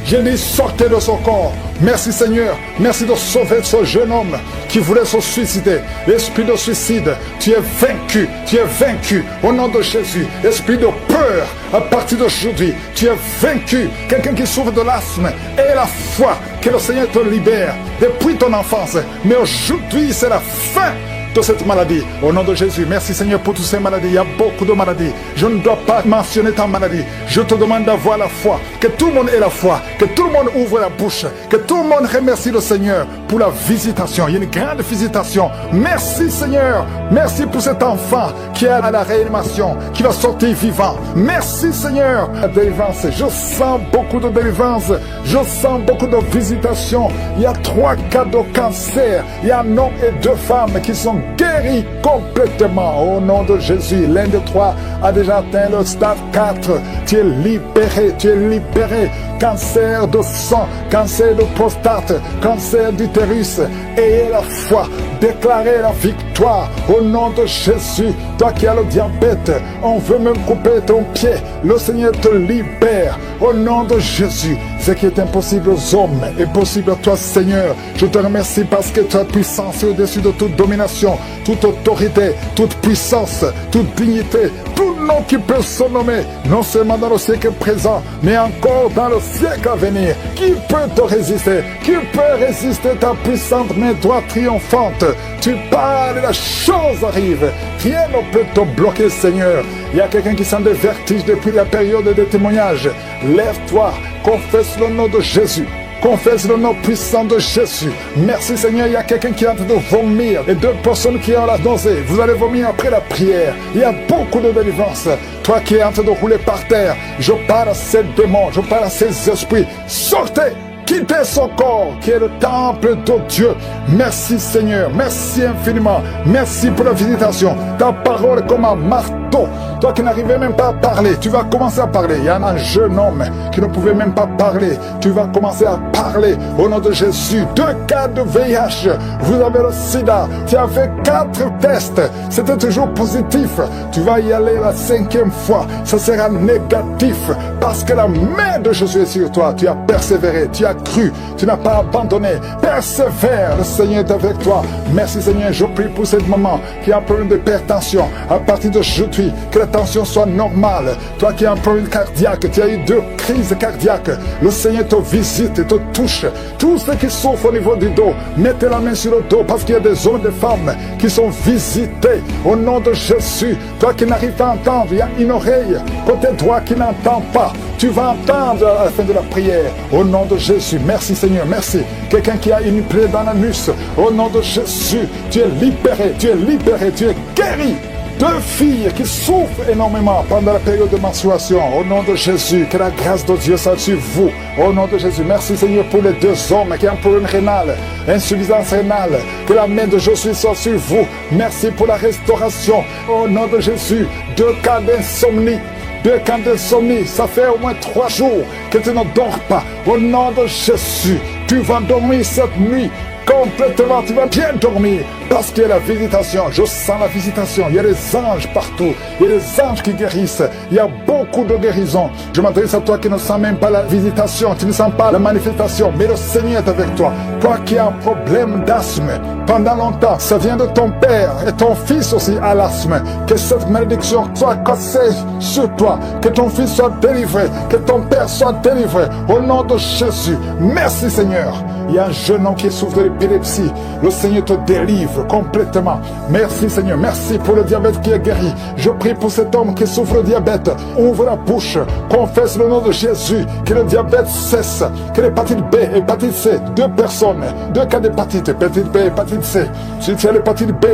Je dis sortez de son corps. Merci Seigneur. Merci de sauver ce jeune homme qui voulait se suicider. L'esprit de suicide, tu es vaincu. Tu es vaincu au nom de Jésus. Esprit de peur, à partir d'aujourd'hui, tu es vaincu. Quelqu'un qui souffre de l'asthme et la foi que le Seigneur te libère depuis ton enfance. Mais aujourd'hui, c'est la fin de cette maladie. Au nom de Jésus, merci Seigneur pour toutes ces maladies. Il y a beaucoup de maladies. Je ne dois pas mentionner ta maladie. Je te demande d'avoir la foi. Que tout le monde ait la foi. Que tout le monde ouvre la bouche. Que tout le monde remercie le Seigneur pour la visitation. Il y a une grande visitation. Merci Seigneur. Merci pour cet enfant qui est à la réanimation, qui va sortir vivant. Merci Seigneur. La délivrance. Je sens beaucoup de délivrance. Je sens beaucoup de visitation. Il y a 3 cas de cancer. Il y a un homme et 2 femmes qui sont guéri complètement au nom de Jésus. L'un de 3 a déjà atteint le stade 4. Tu es libéré, tu es libéré. Cancer de sang, cancer de prostate, cancer d'utérus. Ayez la foi, déclarez la victoire au nom de Jésus. Toi qui as le diabète, on veut même couper ton pied. Le Seigneur te libère au nom de Jésus. Ce qui est impossible aux hommes est possible à toi Seigneur. Je te remercie parce que tu as puissance au-dessus de toute domination, toute autorité, toute puissance, toute dignité, tout nom qui peut se nommer, non seulement dans le siècle présent, mais encore dans le siècle à venir. Qui peut te résister? Qui peut résister ta puissante main droite triomphante? Tu parles et la chose arrive. Rien ne peut te bloquer Seigneur. Il y a quelqu'un qui sent des vertiges depuis la période des témoignages. Lève-toi, confesse le nom de Jésus. Confesse le nom puissant de Jésus. Merci Seigneur, il y a quelqu'un qui est en train de vomir et 2 personnes qui ont la nausée. Vous allez vomir après la prière. Il y a beaucoup de délivrance. Toi qui es en train de rouler par terre, je parle à ces démons, je parle à ces esprits. Sortez! Quittez son corps qui est le temple de Dieu. Merci Seigneur, merci infiniment. Merci pour la visitation. Ta parole comme un marteau dos. Toi qui n'arrivais même pas à parler, tu vas commencer à parler. Il y a un jeune homme qui ne pouvait même pas parler. Tu vas commencer à parler au nom de Jésus. 2 cas de VIH. Vous avez le sida. Tu as fait 4 tests. C'était toujours positif. Tu vas y aller la 5e fois. Ça sera négatif. Parce que la main de Jésus est sur toi. Tu as persévéré. Tu as cru. Tu n'as pas abandonné. Persévère. Le Seigneur est avec toi. Merci Seigneur. Je prie pour cette maman qui a un problème d'hypertension. À partir d'aujourd'hui, que la tension soit normale. Toi qui as un problème cardiaque, tu as eu 2 crises cardiaques. Le Seigneur te visite et te touche. Tous ceux qui souffrent au niveau du dos, mettez la main sur le dos parce qu'il y a des hommes et des femmes qui sont visités au nom de Jésus. Toi qui n'arrives pas à entendre, il y a une oreille côté droit qui n'entend pas. Tu vas entendre à la fin de la prière au nom de Jésus. Merci Seigneur, merci. Quelqu'un qui a une plaie dans l'anus, au nom de Jésus, tu es libéré, tu es libéré, tu es guéri. 2 filles qui souffrent énormément pendant la période de menstruation. Au nom de Jésus, que la grâce de Dieu soit sur vous. Au nom de Jésus, merci Seigneur pour les 2 hommes qui ont un problème rénal, insuffisance rénale. Que la main de Jésus soit sur vous. Merci pour la restauration. Au nom de Jésus, 2 cas d'insomnie. 2 cas d'insomnie, ça fait au moins 3 jours que tu ne dors pas. Au nom de Jésus, tu vas dormir cette nuit. Complètement, tu vas bien dormir parce qu'il y a la visitation. Je sens la visitation. Il y a des anges partout. Il y a des anges qui guérissent. Il y a beaucoup de guérisons. Je m'adresse à toi qui ne sens même pas la visitation, tu ne sens pas la manifestation, mais le Seigneur est avec toi. Toi qui as un problème d'asthme pendant longtemps, ça vient de ton père et ton fils aussi a l'asthme. Que cette malédiction soit cassée sur toi. Que ton fils soit délivré. Que ton père soit délivré. Au nom de Jésus. Merci Seigneur. Il y a un jeune homme qui souffre de l'épilepsie. Le Seigneur te délivre complètement. Merci Seigneur. Merci pour le diabète qui est guéri. Je prie pour cet homme qui souffre de diabète. Ouvre la bouche. Confesse le nom de Jésus. Que le diabète cesse. Que l'hépatite B, hépatite C, 2 personnes. 2 cas d'hépatite. Hépatite B, hépatite C. Si tu as l'hépatite B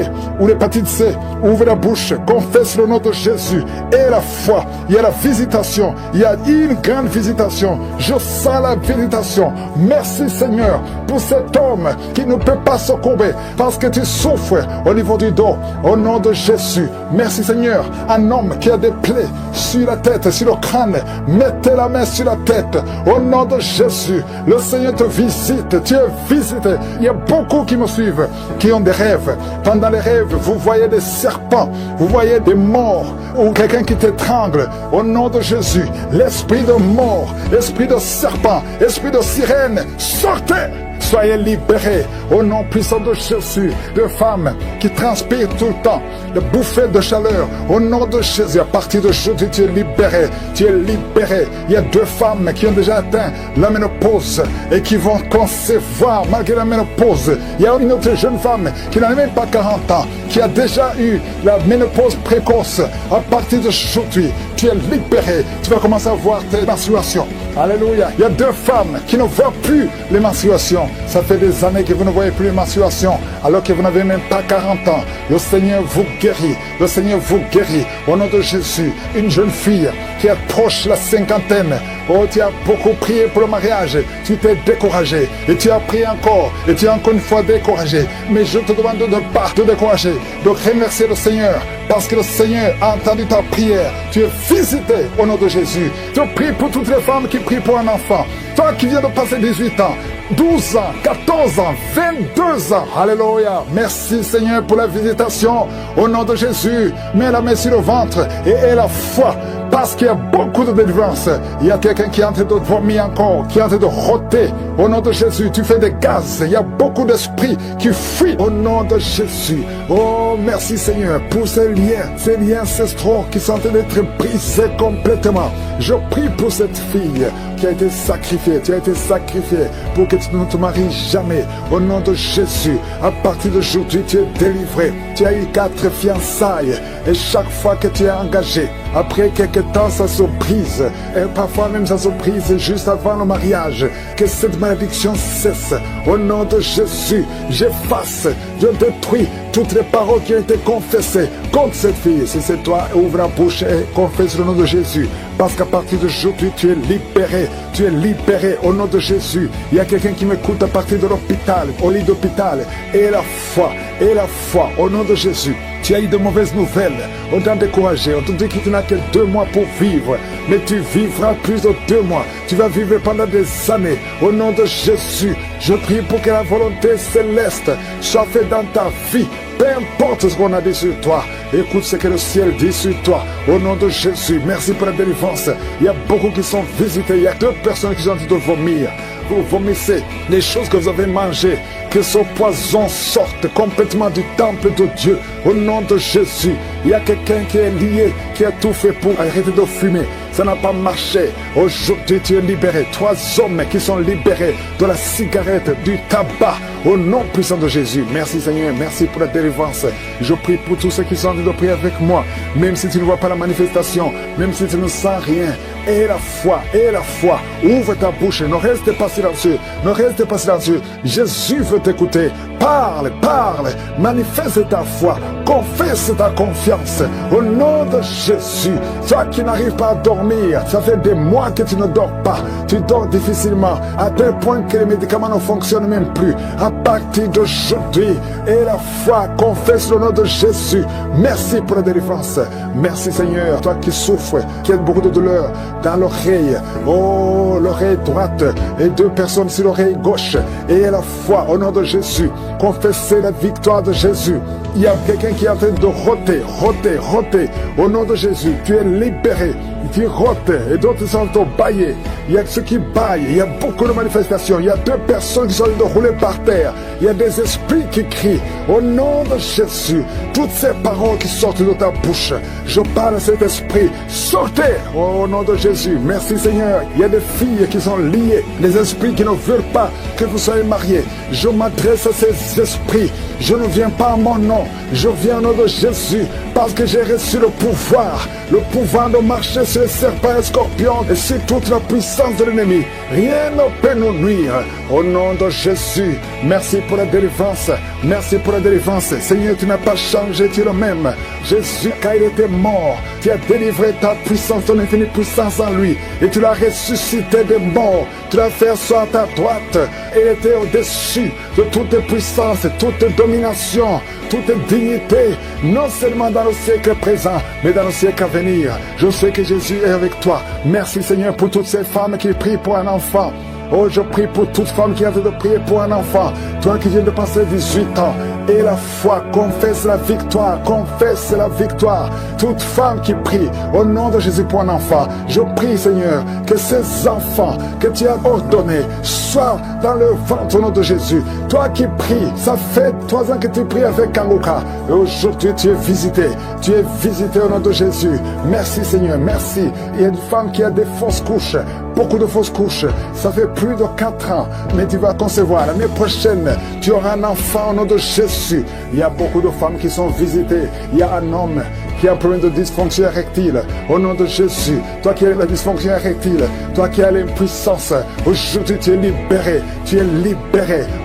ou l'hépatite C, ouvre la bouche. Confesse le nom de Jésus. Et la foi. Il y a la visitation. Il y a une grande visitation. Je sens la visitation. Merci Seigneur pour cet homme qui ne peut pas se courber parce que tu souffres au niveau du dos. Au nom de Jésus, merci Seigneur. Un homme qui a des plaies sur la tête, sur le crâne, mettez la main sur la tête. Au nom de Jésus, le Seigneur te visite. Tu es visité. Il y a beaucoup qui me suivent, qui ont des rêves. Pendant les rêves, vous voyez des serpents, vous voyez des morts ou quelqu'un qui t'étrangle. Au nom de Jésus, l'esprit de mort, l'esprit de serpent, l'esprit de sirène, sortez! Soyez libérés au nom puissant de Jésus. De femmes qui transpirent tout le temps, de bouffées de chaleur. Au nom de Jésus, à partir d'aujourd'hui, tu es libéré. Tu es libéré. Il y a 2 femmes qui ont déjà atteint la ménopause et qui vont concevoir malgré la ménopause. Il y a une autre jeune femme qui n'a même pas 40 ans, qui a déjà eu la ménopause précoce. À partir d'aujourd'hui, tu es libéré. Tu vas commencer à voir tes menstruations. Alléluia. Il y a 2 femmes qui ne voient plus les menstruations. Ça fait des années que vous ne voyez plus les menstruations, alors que vous n'avez même pas 40 ans. Le Seigneur vous guérit. Le Seigneur vous guérit. Au nom de Jésus, une jeune fille qui approche la 50aine. Oh, tu as beaucoup prié pour le mariage. Tu t'es découragé. Et tu as prié encore. Et tu es encore une fois découragé. Mais je te demande de ne pas te décourager. De remercier le Seigneur. Parce que le Seigneur a entendu ta prière. Tu es visité au nom de Jésus. Je prie pour toutes les femmes qui prient pour un enfant. Toi qui viens de passer 18 ans, 12 ans, 14 ans, 22 ans. Alléluia. Merci Seigneur pour la visitation. Au nom de Jésus, mets la main sur le ventre et aie la foi. Parce qu'il y a beaucoup de délivrance. Il y a quelqu'un qui est en train de vomir encore, qui est en train de rôter. Au nom de Jésus, tu fais des gaz. Il y a beaucoup d'esprits qui fuient. Au nom de Jésus. Oh, merci Seigneur pour ces liens ancestraux qui sont en train d'être brisés complètement. Je prie pour cette fille qui a été sacrifiée. Tu as été sacrifié pour que tu ne te maries jamais. Au nom de Jésus, à partir d'aujourd'hui, tu es délivré. Tu as eu 4 fiançailles. Et chaque fois que tu es engagé, après quelques temps, ça se brise. Et parfois même, ça se brise juste avant le mariage. Que cette malédiction cesse. Au nom de Jésus, j'efface Je détruis toutes les paroles qui ont été confessées contre cette fille. Si c'est toi, ouvre la bouche et confesse le nom de Jésus. Parce qu'à partir d'aujourd'hui, tu es libéré. Tu es libéré au nom de Jésus. Il y a quelqu'un qui m'écoute à partir de l'hôpital, au lit d'hôpital. Et la foi, au nom de Jésus. Tu as eu de mauvaises nouvelles. On t'a découragé. On te dit que tu n'as que 2 mois pour vivre. Mais tu vivras plus de 2 mois. Tu vas vivre pendant des années. Au nom de Jésus, je prie pour que la volonté céleste soit faite dans ta vie. Peu importe ce qu'on a dit sur toi, écoute ce que le ciel dit sur toi. Au nom de Jésus, merci pour la délivrance. Il y a beaucoup qui sont visités. Il y a 2 personnes qui sont en train de vomir. Vous vomissez les choses que vous avez mangées. Que ce poison sorte complètement du temple de Dieu. Au nom de Jésus, il y a quelqu'un qui est lié, qui a tout fait pour arrêter de fumer. Ça n'a pas marché. Aujourd'hui, tu es libéré. 3 hommes qui sont libérés de la cigarette, du tabac. Au nom puissant de Jésus. Merci Seigneur. Merci pour la délivrance. Je prie pour tous ceux qui sont en train de prier avec moi. Même si tu ne vois pas la manifestation, même si tu ne sens rien. Et la foi. Ouvre ta bouche. Ne reste pas silencieux. Jésus veut t'écouter. Parle. Manifeste ta foi. Confesse ta confiance. Au nom de Jésus. Toi qui n'arrives pas à dormir, ça fait des mois que tu ne dors pas. Tu dors difficilement, à tel point que les médicaments ne fonctionnent même plus. À partir d'aujourd'hui, et la foi, confesse le nom de Jésus. Merci pour la délivrance. Merci Seigneur. Toi qui souffres, qui as beaucoup de douleur dans l'oreille. Oh, l'oreille droite et 2 personnes sur l'oreille gauche. Et la foi au nom de Jésus. Confessez la victoire de Jésus. Il y a quelqu'un qui est en train de roter. Au nom de Jésus, tu es libéré. Tu rotes et d'autres sont en bailler. Il y a ceux qui baillent. Il y a beaucoup de manifestations. Il y a 2 personnes qui sont en train de rouler par terre. Il y a des esprits qui crient. Au nom de Jésus, toutes ces paroles qui sortent de ta bouche, je parle à cet esprit. Sortez au nom de Jésus. Merci Seigneur. Il y a des filles qui sont liées. Les esprits qui ne veulent pas que vous soyez mariés. Je m'adresse à ces esprits. Je ne viens pas à mon nom. Je viens au nom de Jésus. Parce que j'ai reçu le pouvoir de marcher sur les serpents et les scorpions et sur toute la puissance de l'ennemi. Rien ne peut nous nuire. Au nom de Jésus, merci pour la délivrance. Seigneur, tu n'as pas changé, tu es le même. Jésus, quand il était mort, tu as délivré ta puissance, ton infinie puissance en lui. Et tu l'as ressuscité des morts. Tu l'as fait asseoir à ta droite. Et il était au-dessus de toute puissance, toute domination, toute dignité, non seulement dans le siècle présent, mais dans le siècle à venir. Je sais que Jésus est avec toi. Merci Seigneur pour toutes ces femmes qui prient pour un enfant. Oh, je prie pour toute femme qui a envie de prier pour un enfant. Toi qui viens de passer 18 ans. Et la foi, confesse la victoire. Toute femme qui prie au nom de Jésus pour un enfant. Je prie Seigneur que ces enfants que tu as ordonnés soient dans le ventre au nom de Jésus. Toi qui pries, ça fait 3 ans que tu pries avec Kanguka. Et aujourd'hui tu es visité. Au nom de Jésus. Merci Seigneur, merci. Il y a une femme qui a des fausses couches. Beaucoup de fausses couches. Ça fait plus de 4 ans. Mais tu vas concevoir. L'année prochaine, tu auras un enfant au nom de Jésus. Il y a beaucoup de femmes qui sont visitées. Il y a un homme qui a un problème de dysfonction érectile. Au nom de Jésus, toi qui as la dysfonction érectile, toi qui as l'impuissance, aujourd'hui tu es libéré.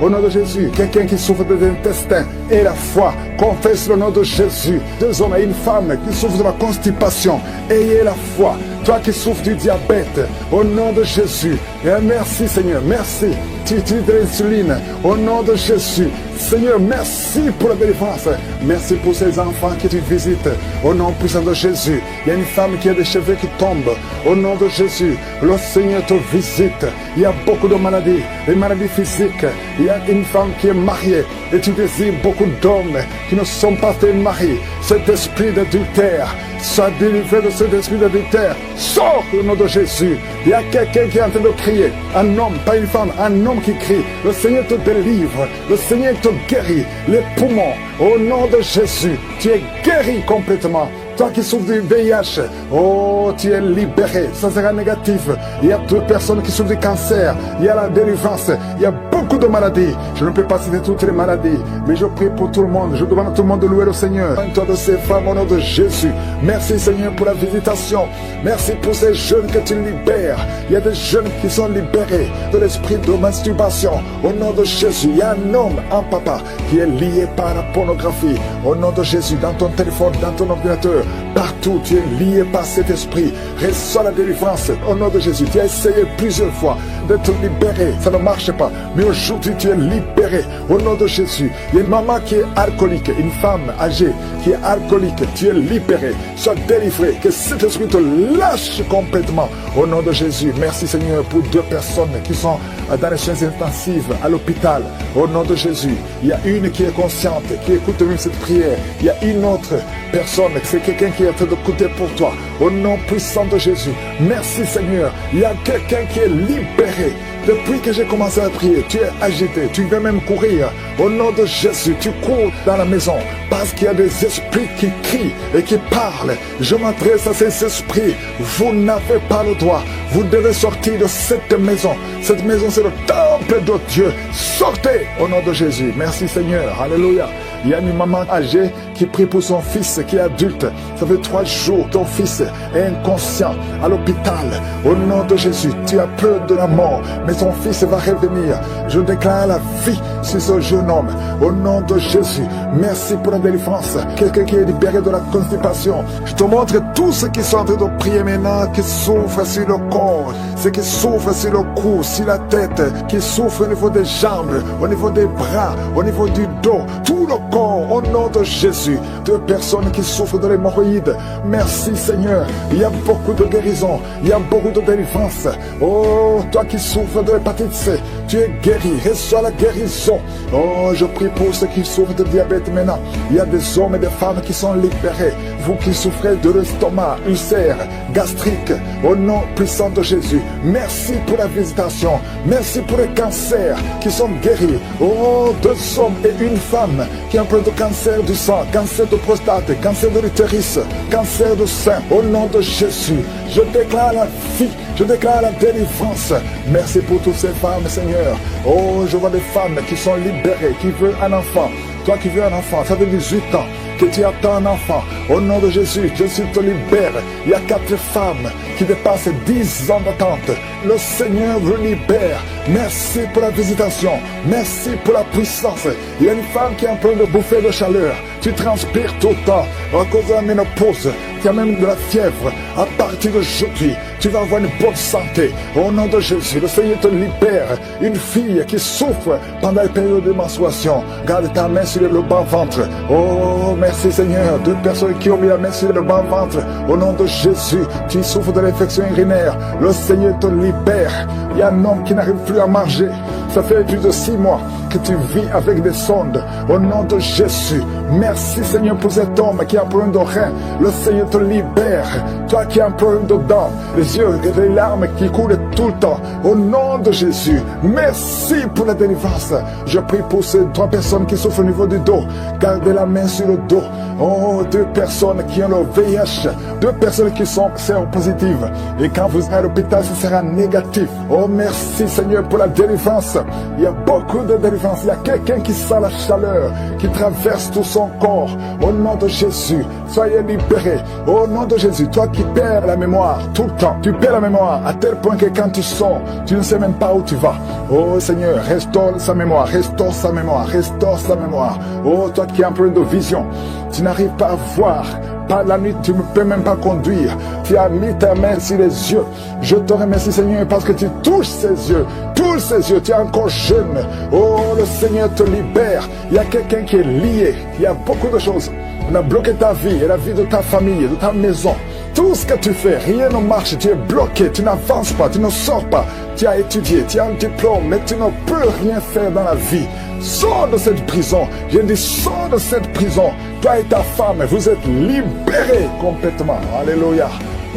Au nom de Jésus, quelqu'un qui souffre des intestins et la foi, confesse le nom de Jésus. 2 hommes et une femme qui souffrent de la constipation, ayez la foi. Toi qui souffres du diabète, au nom de Jésus, et merci Seigneur, merci. Tu utilises de l'insuline, au nom de Jésus. Seigneur, merci pour la délivrance. Merci pour ces enfants que tu visites, au nom puissant de Jésus. Il y a une femme qui a des cheveux qui tombent, au nom de Jésus. Le Seigneur te visite. Il y a beaucoup de maladies, des maladies physiques. Il y a une femme qui est mariée et tu désires beaucoup d'hommes qui ne sont pas tes maris. Cet esprit d'adultère, sois délivré de cet esprit d'adultère. Sors au nom de Jésus. Il y a quelqu'un qui est en train de crier. Un homme, pas une femme, un homme qui crie. Le Seigneur te délivre. Le Seigneur te guérit. Les poumons, au nom de Jésus, tu es guéri complètement. Toi qui souffres du VIH, oh, tu es libéré. Ça sera négatif. Il y a 2 personnes qui souffrent du cancer. Il y a la délivrance. Il y a beaucoup de maladies. Je ne peux pas citer toutes les maladies, mais je prie pour tout le monde. Je demande à tout le monde de louer le Seigneur. Toi de ces femmes au nom de Jésus. Merci Seigneur pour la visitation. Merci pour ces jeunes que tu libères. Il y a des jeunes qui sont libérés de l'esprit de masturbation. Au nom de Jésus, il y a un homme, un papa, qui est lié par la pornographie. Au nom de Jésus, dans ton téléphone, dans ton ordinateur, partout, tu es lié par cet esprit. Reçois la délivrance. Au nom de Jésus, tu as essayé plusieurs fois de te libérer. Ça ne marche pas. Mais aujourd'hui, tu es libéré. Au nom de Jésus, il y a une maman qui est alcoolique, une femme âgée qui est alcoolique. Tu es libéré. Sois délivré. Que cet esprit te lâche complètement. Au nom de Jésus, merci Seigneur pour 2 personnes qui sont dans les soins intensifs à l'hôpital. Au nom de Jésus, il y a une qui est consciente, qui écoute même cette prière. Il y a une autre personne, c'est quelqu'un qui est en train d'écouter pour toi. Au nom puissant de Jésus, merci Seigneur. Il y a quelqu'un qui est libéré. Depuis que j'ai commencé à prier, tu es agité, tu veux même courir. Au nom de Jésus, tu cours dans la maison parce qu'il y a des esprits qui crient et qui parlent. Je m'adresse à ces esprits. Vous n'avez pas le droit. Vous devez sortir de cette maison. Cette maison, c'est le temple de Dieu. Sortez au nom de Jésus. Merci Seigneur. Alléluia. Il y a une maman âgée qui prie pour son fils qui est adulte. Ça fait 3 jours, ton fils est inconscient à l'hôpital. Au nom de Jésus, tu as peur de la mort, mais ton fils va revenir. Je déclare la vie sur ce jeune homme. Au nom de Jésus, merci pour la délivrance. Quelqu'un qui est libéré de la constipation. Je te montre tous ceux qui sont en train de prier maintenant, qui souffrent sur le corps, ceux qui souffrent sur le cou, sur la tête, qui souffrent au niveau des jambes, au niveau des bras, au niveau du dos, tout le corps, au nom de Jésus. 2 personnes qui souffrent de l'hémorroïde. Merci Seigneur. Il y a beaucoup de guérison, il y a beaucoup de délivrance. Oh, toi qui souffres de l'hépatite C, tu es guéri. Reçois la guérison. Oh, je prie pour ceux qui souffrent de diabète maintenant. Il y a des hommes et des femmes qui sont libérés. Vous qui souffrez de l'estomac, ulcère, gastrique, au nom puissant de Jésus. Merci pour la visitation. Merci pour les cancers qui sont guéris. Oh, 2 hommes et une femme qui ont un peu de cancer du sang, cancer de prostate, cancer de l'utérus, cancer de sein. Au nom de Jésus, je déclare la vie, je déclare la délivrance. Merci pour toutes ces femmes, Seigneur. Oh, je vois des femmes qui sont libérées, qui veulent un enfant. Toi qui veux un enfant, ça fait 18 ans que tu attends un enfant. Au nom de Jésus, Jésus te libère. Il y a 4 femmes qui dépassent 10 ans d'attente. Le Seigneur vous libère. Merci pour la visitation. Merci pour la puissance. Il y a une femme qui est en train de bouffer de chaleur. Tu transpires tout le temps à cause de la ménopause. Tu as même de la fièvre. À partir d'aujourd'hui, tu vas avoir une bonne santé. Au nom de Jésus, le Seigneur te libère. Une fille qui souffre pendant la période de menstruation, garde ta main sur le bas-ventre. Oh, merci Seigneur. 2 personnes qui ont mis la main sur le bas-ventre. Au nom de Jésus, tu souffres de l'infection urinaire. Le Seigneur te libère. Il y a un homme qui n'arrive plus à marcher. Ça fait plus de 6 mois que tu vis avec des sondes. Au nom de Jésus, merci Seigneur pour cet homme qui a un problème de rein. Le Seigneur te libère. Toi qui as un problème de dents, les yeux, les larmes qui coulent tout le temps. Au nom de Jésus, merci pour la délivrance. Je prie pour ces 3 personnes qui souffrent au niveau du dos. Gardez la main sur le dos. Oh, 2 personnes qui ont le VIH. 2 personnes qui sont séropositives. Et quand vous êtes à l'hôpital, ce sera négatif. Oh, merci Seigneur pour la délivrance. Il y a beaucoup de délivrance. Il y a quelqu'un qui sent la chaleur, qui traverse tout son corps. Au nom de Jésus, soyez libérés. Au nom de Jésus, toi qui perds la mémoire tout le temps. Tu perds la mémoire à tel point que quand tu sors, tu ne sais même pas où tu vas. Oh Seigneur, restaure sa mémoire, restaure sa mémoire, restaure sa mémoire. Oh, toi qui as un problème de vision, tu n'arrives pas à voir. Par la nuit, tu ne peux même pas conduire. Tu as mis ta main sur les yeux. Je te remercie Seigneur parce que tu touches ses yeux. Touche ses yeux, tu es encore jeune. Oh, le Seigneur te libère. Il y a quelqu'un qui est lié. Il y a beaucoup de choses. On a bloqué ta vie et la vie de ta famille, de ta maison. Tout ce que tu fais, rien ne marche. Tu es bloqué, tu n'avances pas, tu ne sors pas. Tu as étudié, tu as un diplôme, mais tu ne peux rien faire dans la vie. Sors de cette prison. J'ai dit, sors de cette prison. Toi et ta femme, vous êtes libérés complètement. Alléluia.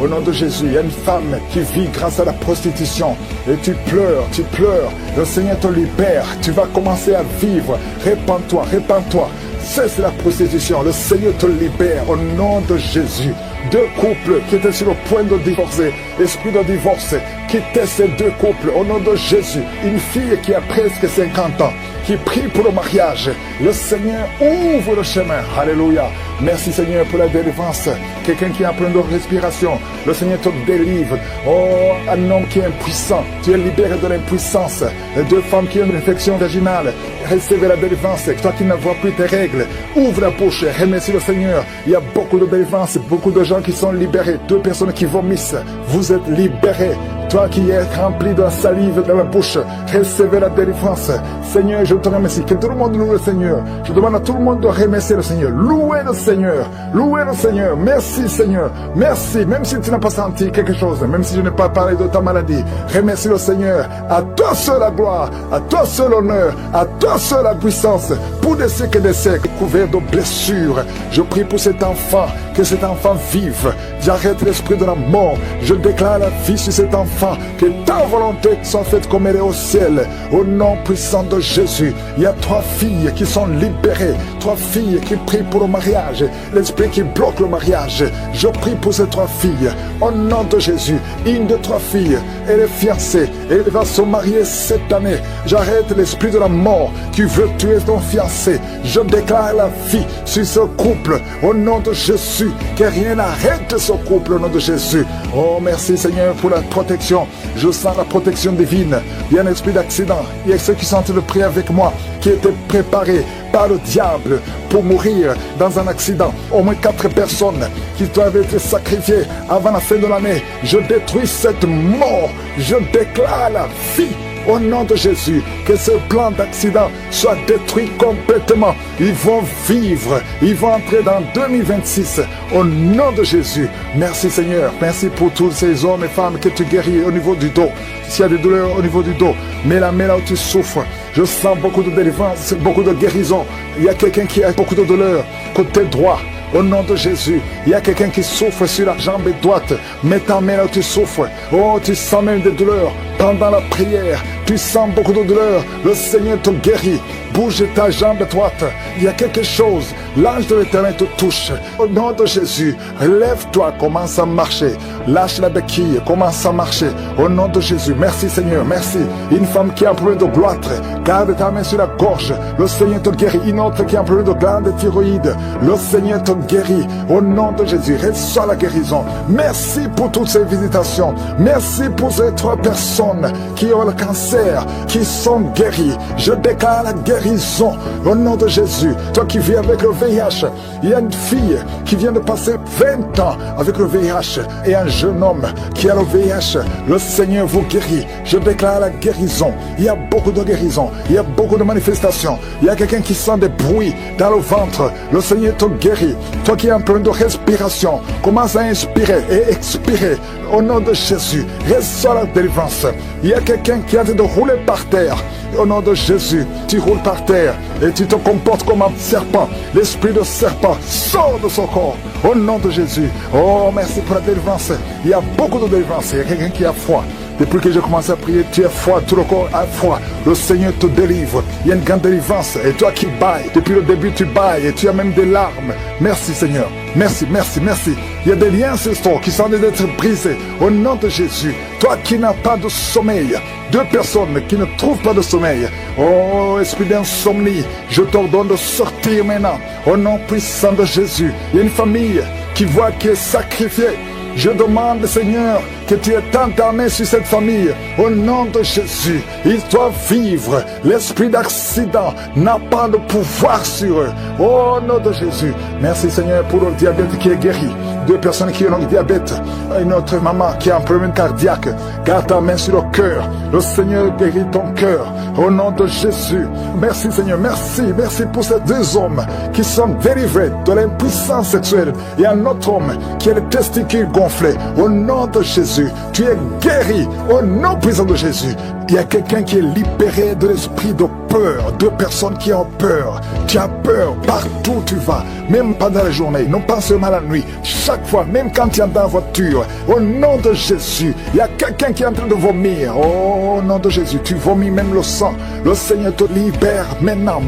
Au nom de Jésus, il y a une femme qui vit grâce à la prostitution. Et tu pleures, tu pleures. Le Seigneur te libère. Tu vas commencer à vivre. Répands-toi, répands-toi. cesse la prostitution. Le Seigneur te libère au nom de Jésus. 2 couples qui étaient sur le point de divorcer, esprit de divorce, quittez ces 2 couples au nom de Jésus. Une fille qui a presque 50 ans, qui prie pour le mariage. Le Seigneur ouvre le chemin. Alléluia. Merci Seigneur pour la délivrance. Quelqu'un qui a un problème de respiration, le Seigneur te délivre. Oh, un homme qui est impuissant, tu es libéré de l'impuissance. 2 femmes qui ont une infection vaginale, recevez la délivrance. Toi qui ne vois plus tes règles, ouvre la bouche, remercie le Seigneur. Il y a beaucoup de délivrance, beaucoup de gens qui sont libérés. 2 personnes qui vomissent, vous êtes libérés. Toi qui es rempli de la salive dans la bouche, recevez la délivrance. Seigneur, je te remercie. Que tout le monde loue le Seigneur. Je demande à tout le monde de remercier le Seigneur. Louez le Seigneur. Louez le Seigneur. Merci Seigneur. Merci. Même si tu n'as pas senti quelque chose, même si je n'ai pas parlé de ta maladie, remercie le Seigneur. À toi seul la gloire, à toi seul l'honneur, à toi seul la puissance. Pour des siècles et des siècles, couvert de blessures. Je prie pour cet enfant, que cet enfant vive. J'arrête l'esprit de la mort. Je déclare la vie sur cet enfant. Que ta volonté soit faite comme elle est au ciel. Au nom puissant de Jésus. Il y a 3 filles qui sont libérées. 3 filles qui prient pour le mariage. L'esprit qui bloque le mariage. Je prie pour ces 3 filles. Au nom de Jésus. Une de 3 filles, elle est fiancée. Elle va se marier cette année. J'arrête l'esprit de la mort qui veut tuer ton fiancé. Je déclare la vie sur ce couple. Au nom de Jésus. Que rien n'arrête ce couple au nom de Jésus. Oh, merci Seigneur pour la protection. Je sens la protection divine. Il y a un esprit d'accident. Il y a ceux qui sont en train de prier avec moi, qui étaient préparés par le diable pour mourir dans un accident. Au moins 4 personnes qui doivent être sacrifiées avant la fin de l'année. Je détruis cette mort. Je déclare la vie. Au nom de Jésus, que ce plan d'accident soit détruit complètement. Ils vont vivre, ils vont entrer dans 2026. Au nom de Jésus, merci Seigneur. Merci pour tous ces hommes et femmes que tu guéris au niveau du dos. S'il y a des douleurs au niveau du dos, mets la main là où tu souffres. Je sens beaucoup de délivrance, beaucoup de guérison. Il y a quelqu'un qui a beaucoup de douleurs côté droit. Au nom de Jésus, il y a quelqu'un qui souffre sur la jambe droite. Mets ta main là où tu souffres. Oh, tu sens même des douleurs. Pendant la prière, tu sens beaucoup de douleurs. Le Seigneur te guérit. Bouge ta jambe droite. Il y a quelque chose. L'ange de l'Éternel te touche. Au nom de Jésus, lève-toi, commence à marcher. Lâche la béquille, commence à marcher. Au nom de Jésus, merci Seigneur, merci. Une femme qui a un problème de gloître, garde ta main sur la gorge. Le Seigneur te guérit. Une autre qui a un problème de glande thyroïde. Le Seigneur te guérit. Au nom de Jésus, reçois la guérison. Merci pour toutes ces visitations. Merci pour ces 3 personnes qui ont le cancer, qui sont guéries. Je déclare la guérison au nom de Jésus. Toi qui vis avec le VIH, il y a une fille qui vient de passer 20 ans avec le VIH et un jeune homme qui a le VIH. Le Seigneur vous guérit. Je déclare la guérison. Il y a beaucoup de guérison. Il y a beaucoup de manifestations. Il y a quelqu'un qui sent des bruits dans le ventre. Le Seigneur te guérit. Toi qui as un problème de respiration, commence à inspirer et expirer au nom de Jésus. Reçois la délivrance. Il y a quelqu'un qui est en train de rouler par terre. Au nom de Jésus, tu roules par terre et tu te comportes comme un serpent. L'esprit de serpent sort de son corps. Au nom de Jésus. Oh, merci pour la délivrance. Il y a beaucoup de délivrance. Il y a quelqu'un qui a froid. Depuis que j'ai commencé à prier, tu es froid, tout le corps a froid. Le Seigneur te délivre. Il y a une grande délivrance. Et toi qui bailles, depuis le début tu bailles et tu as même des larmes. Merci Seigneur. Merci, merci, merci. Il y a des liens ancestral qui sont en train d'être brisés. Au nom de Jésus. Toi qui n'as pas de sommeil. 2 personnes qui ne trouvent pas de sommeil. Oh, esprit d'insomnie, je t'ordonne de sortir maintenant. Au nom puissant de Jésus. Il y a une famille qui voit qui est sacrifiée. Je demande, Seigneur, que tu étendes ta main sur cette famille. Au nom de Jésus, ils doivent vivre. L'esprit d'accident n'a pas de pouvoir sur eux. Au nom de Jésus. Merci, Seigneur, pour le diabète qui est guéri. 2 personnes qui ont le diabète. Une autre maman qui a un problème cardiaque. Garde ta main sur le cœur. Le Seigneur guérit ton cœur. Au nom de Jésus. Merci, Seigneur. Merci. Merci pour ces 2 hommes qui sont délivrés de l'impuissance sexuelle. Et un autre homme qui a les testicules gonflés. Au nom de Jésus. Tu es guéri. Au nom puissant de Jésus. Il y a quelqu'un qui est libéré de l'esprit de peur. Deux personnes qui ont peur. Tu as peur partout où tu vas, même pendant la journée, non pas seulement la nuit. Chaque fois, même quand tu es dans la voiture, au nom de Jésus, il y a quelqu'un qui est en train de vomir. Au nom de Jésus, tu vomis même le sang. Le Seigneur te libère maintenant.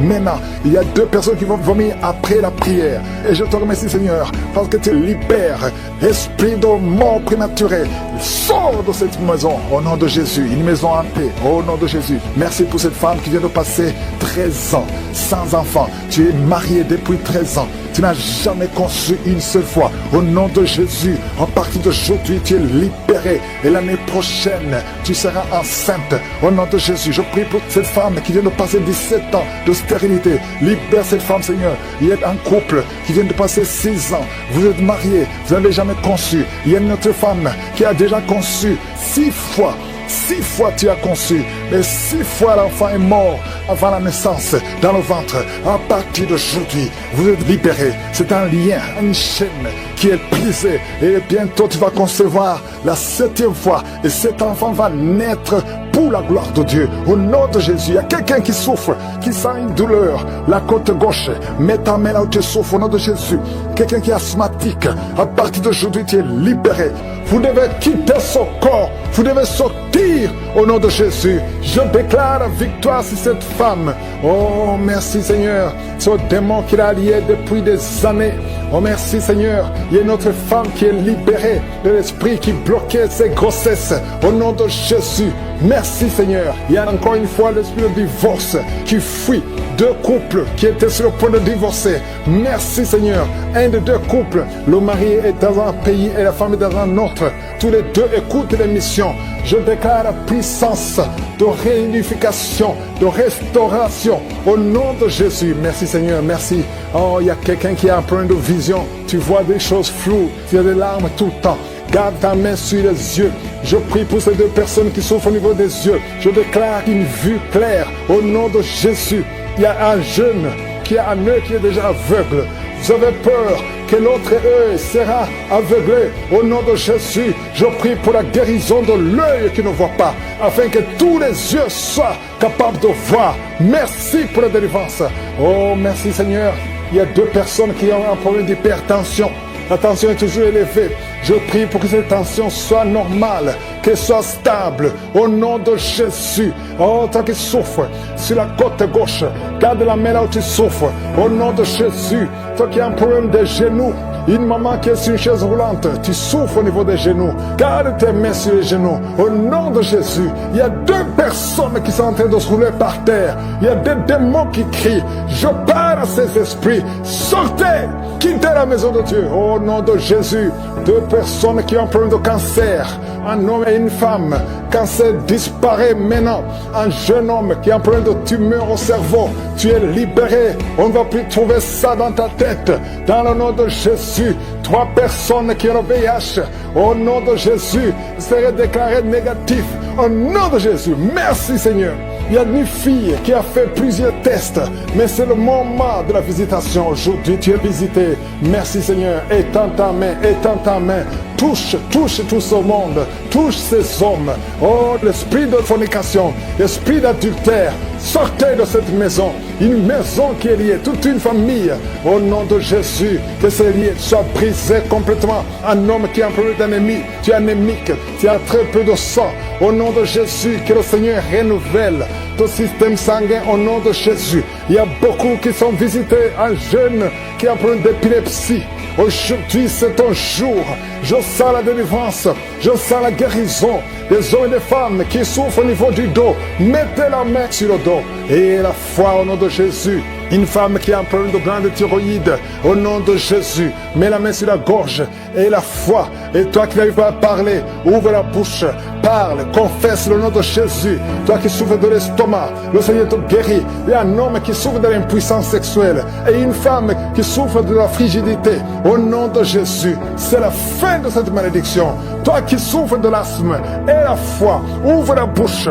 Il y a deux personnes qui vont vomir après la prière. Et je te remercie, Seigneur, parce que tu libères esprit de mort prématuré. Sors de cette maison au nom de Jésus. Une maison en paix au nom de Jésus. Merci pour cette femme qui vient de passer 13 ans sans enfant. Tu es marié depuis 13 ans. Tu n'as jamais conçu une seule fois. Au nom de Jésus, à partir d'aujourd'hui, tu es libéré. Et l'année prochaine, tu seras enceinte. Au nom de Jésus, je prie pour cette femme qui vient de passer 17 ans de stérilité. Libère cette femme, Seigneur. Il y a un couple qui vient de passer 6 ans. Vous êtes mariés, vous n'avez jamais conçu. Il y a une autre femme qui a déjà conçu 6 fois. 6 fois tu as conçu, mais 6 fois l'enfant est mort avant la naissance dans le ventre. À partir d'aujourd'hui, vous êtes libérés. C'est un lien, une chaîne qui est brisée. Et bientôt tu vas concevoir la 7e fois. Et cet enfant va naître pour la gloire de Dieu. Au nom de Jésus, il y a quelqu'un qui souffre, qui sent une douleur. La côte gauche, mets ta main là où tu souffres au nom de Jésus. Quelqu'un qui est asthmatique, à partir d'aujourd'hui tu es libéré. Vous devez quitter ce corps. Vous devez sortir au nom de Jésus. Je déclare la victoire sur cette femme. Oh, merci Seigneur. Ce démon qui l'a lié depuis des années. Oh, merci Seigneur. Il y a une autre femme qui est libérée de l'esprit qui bloquait ses grossesses. Au nom de Jésus. Merci Seigneur. Il y a encore une fois l'esprit de divorce qui fuit. 2 couples qui étaient sur le point de divorcer. Merci Seigneur. Un des 2 couples, le mari est dans un pays et la femme est dans un autre. Tous les 2 écoutent l'émission. Je déclare la puissance de réunification, de restauration au nom de Jésus. Merci Seigneur, merci. Oh, il y a quelqu'un qui a un problème de vision. Tu vois des choses floues, tu as des larmes tout le temps. Garde ta main sur les yeux. Je prie pour ces 2 personnes qui souffrent au niveau des yeux. Je déclare une vue claire au nom de Jésus. Il y a un jeune qui a un œil qui est déjà aveugle. Vous avez peur que l'autre œil sera aveuglé. Au nom de Jésus, je prie pour la guérison de l'œil qui ne voit pas, afin que tous les yeux soient capables de voir. Merci pour la délivrance. Oh, merci Seigneur. Il y a 2 personnes qui ont un problème d'hypertension. La tension est toujours élevée. Je prie pour que cette tension soit normale, qu'elle soit stable, au nom de Jésus. Oh, toi qui souffres sur la côte gauche, garde la main là où tu souffres, au nom de Jésus. Toi qui as un problème de genoux, une maman qui est sur une chaise roulante, tu souffres au niveau des genoux, garde tes mains sur les genoux, au nom de Jésus. Il y a 2 personnes qui sont en train de se rouler par terre. Il y a des démons qui crient. Je parle à ces esprits. Sortez, quittez la maison de Dieu, au nom de Jésus. 2 personnes qui ont un problème de cancer, un homme et une femme. Cancer disparaît maintenant. Un jeune homme qui a un problème de tumeur au cerveau, tu es libéré. On ne va plus trouver ça dans ta tête. Dans le nom de Jésus, 3 personnes qui ont le VIH, au nom de Jésus, seraient déclarées négatives. Au nom de Jésus, merci Seigneur. Il y a une fille qui a fait plusieurs tests, mais c'est le moment de la visitation. Aujourd'hui, tu es visité. Merci Seigneur. Étends ta main, étends ta main. Touche tout ce monde. Touche ces hommes. Oh, l'esprit de fornication, l'esprit d'adultère, sortez de cette maison. Une maison qui est liée, toute une famille. Au nom de Jésus, que ces liens soient brisés complètement. Un homme qui a un problème d'ennemi, tu es anémique, tu as très peu de sang. Au nom de Jésus, que le Seigneur renouvelle ton système sanguin au nom de Jésus. Il y a beaucoup qui sont visités. Un jeune qui a un problème d'épilepsie. Aujourd'hui, c'est ton jour. Je sens la délivrance. Je sens la guérison des hommes et des femmes qui souffrent au niveau du dos. Mettez la main sur le dos. Et la foi au nom de Jésus. Une femme qui a un problème de glande thyroïde, au nom de Jésus, mets la main sur la gorge et la foi. Et toi qui n'arrives pas à parler, ouvre la bouche, parle, confesse le nom de Jésus. Toi qui souffres de l'estomac, le Seigneur te guérit. Il y a un homme qui souffre de l'impuissance sexuelle et une femme qui souffre de la frigidité. Au nom de Jésus, c'est la fin de cette malédiction. Toi qui souffres de l'asthme et la foi, ouvre la bouche.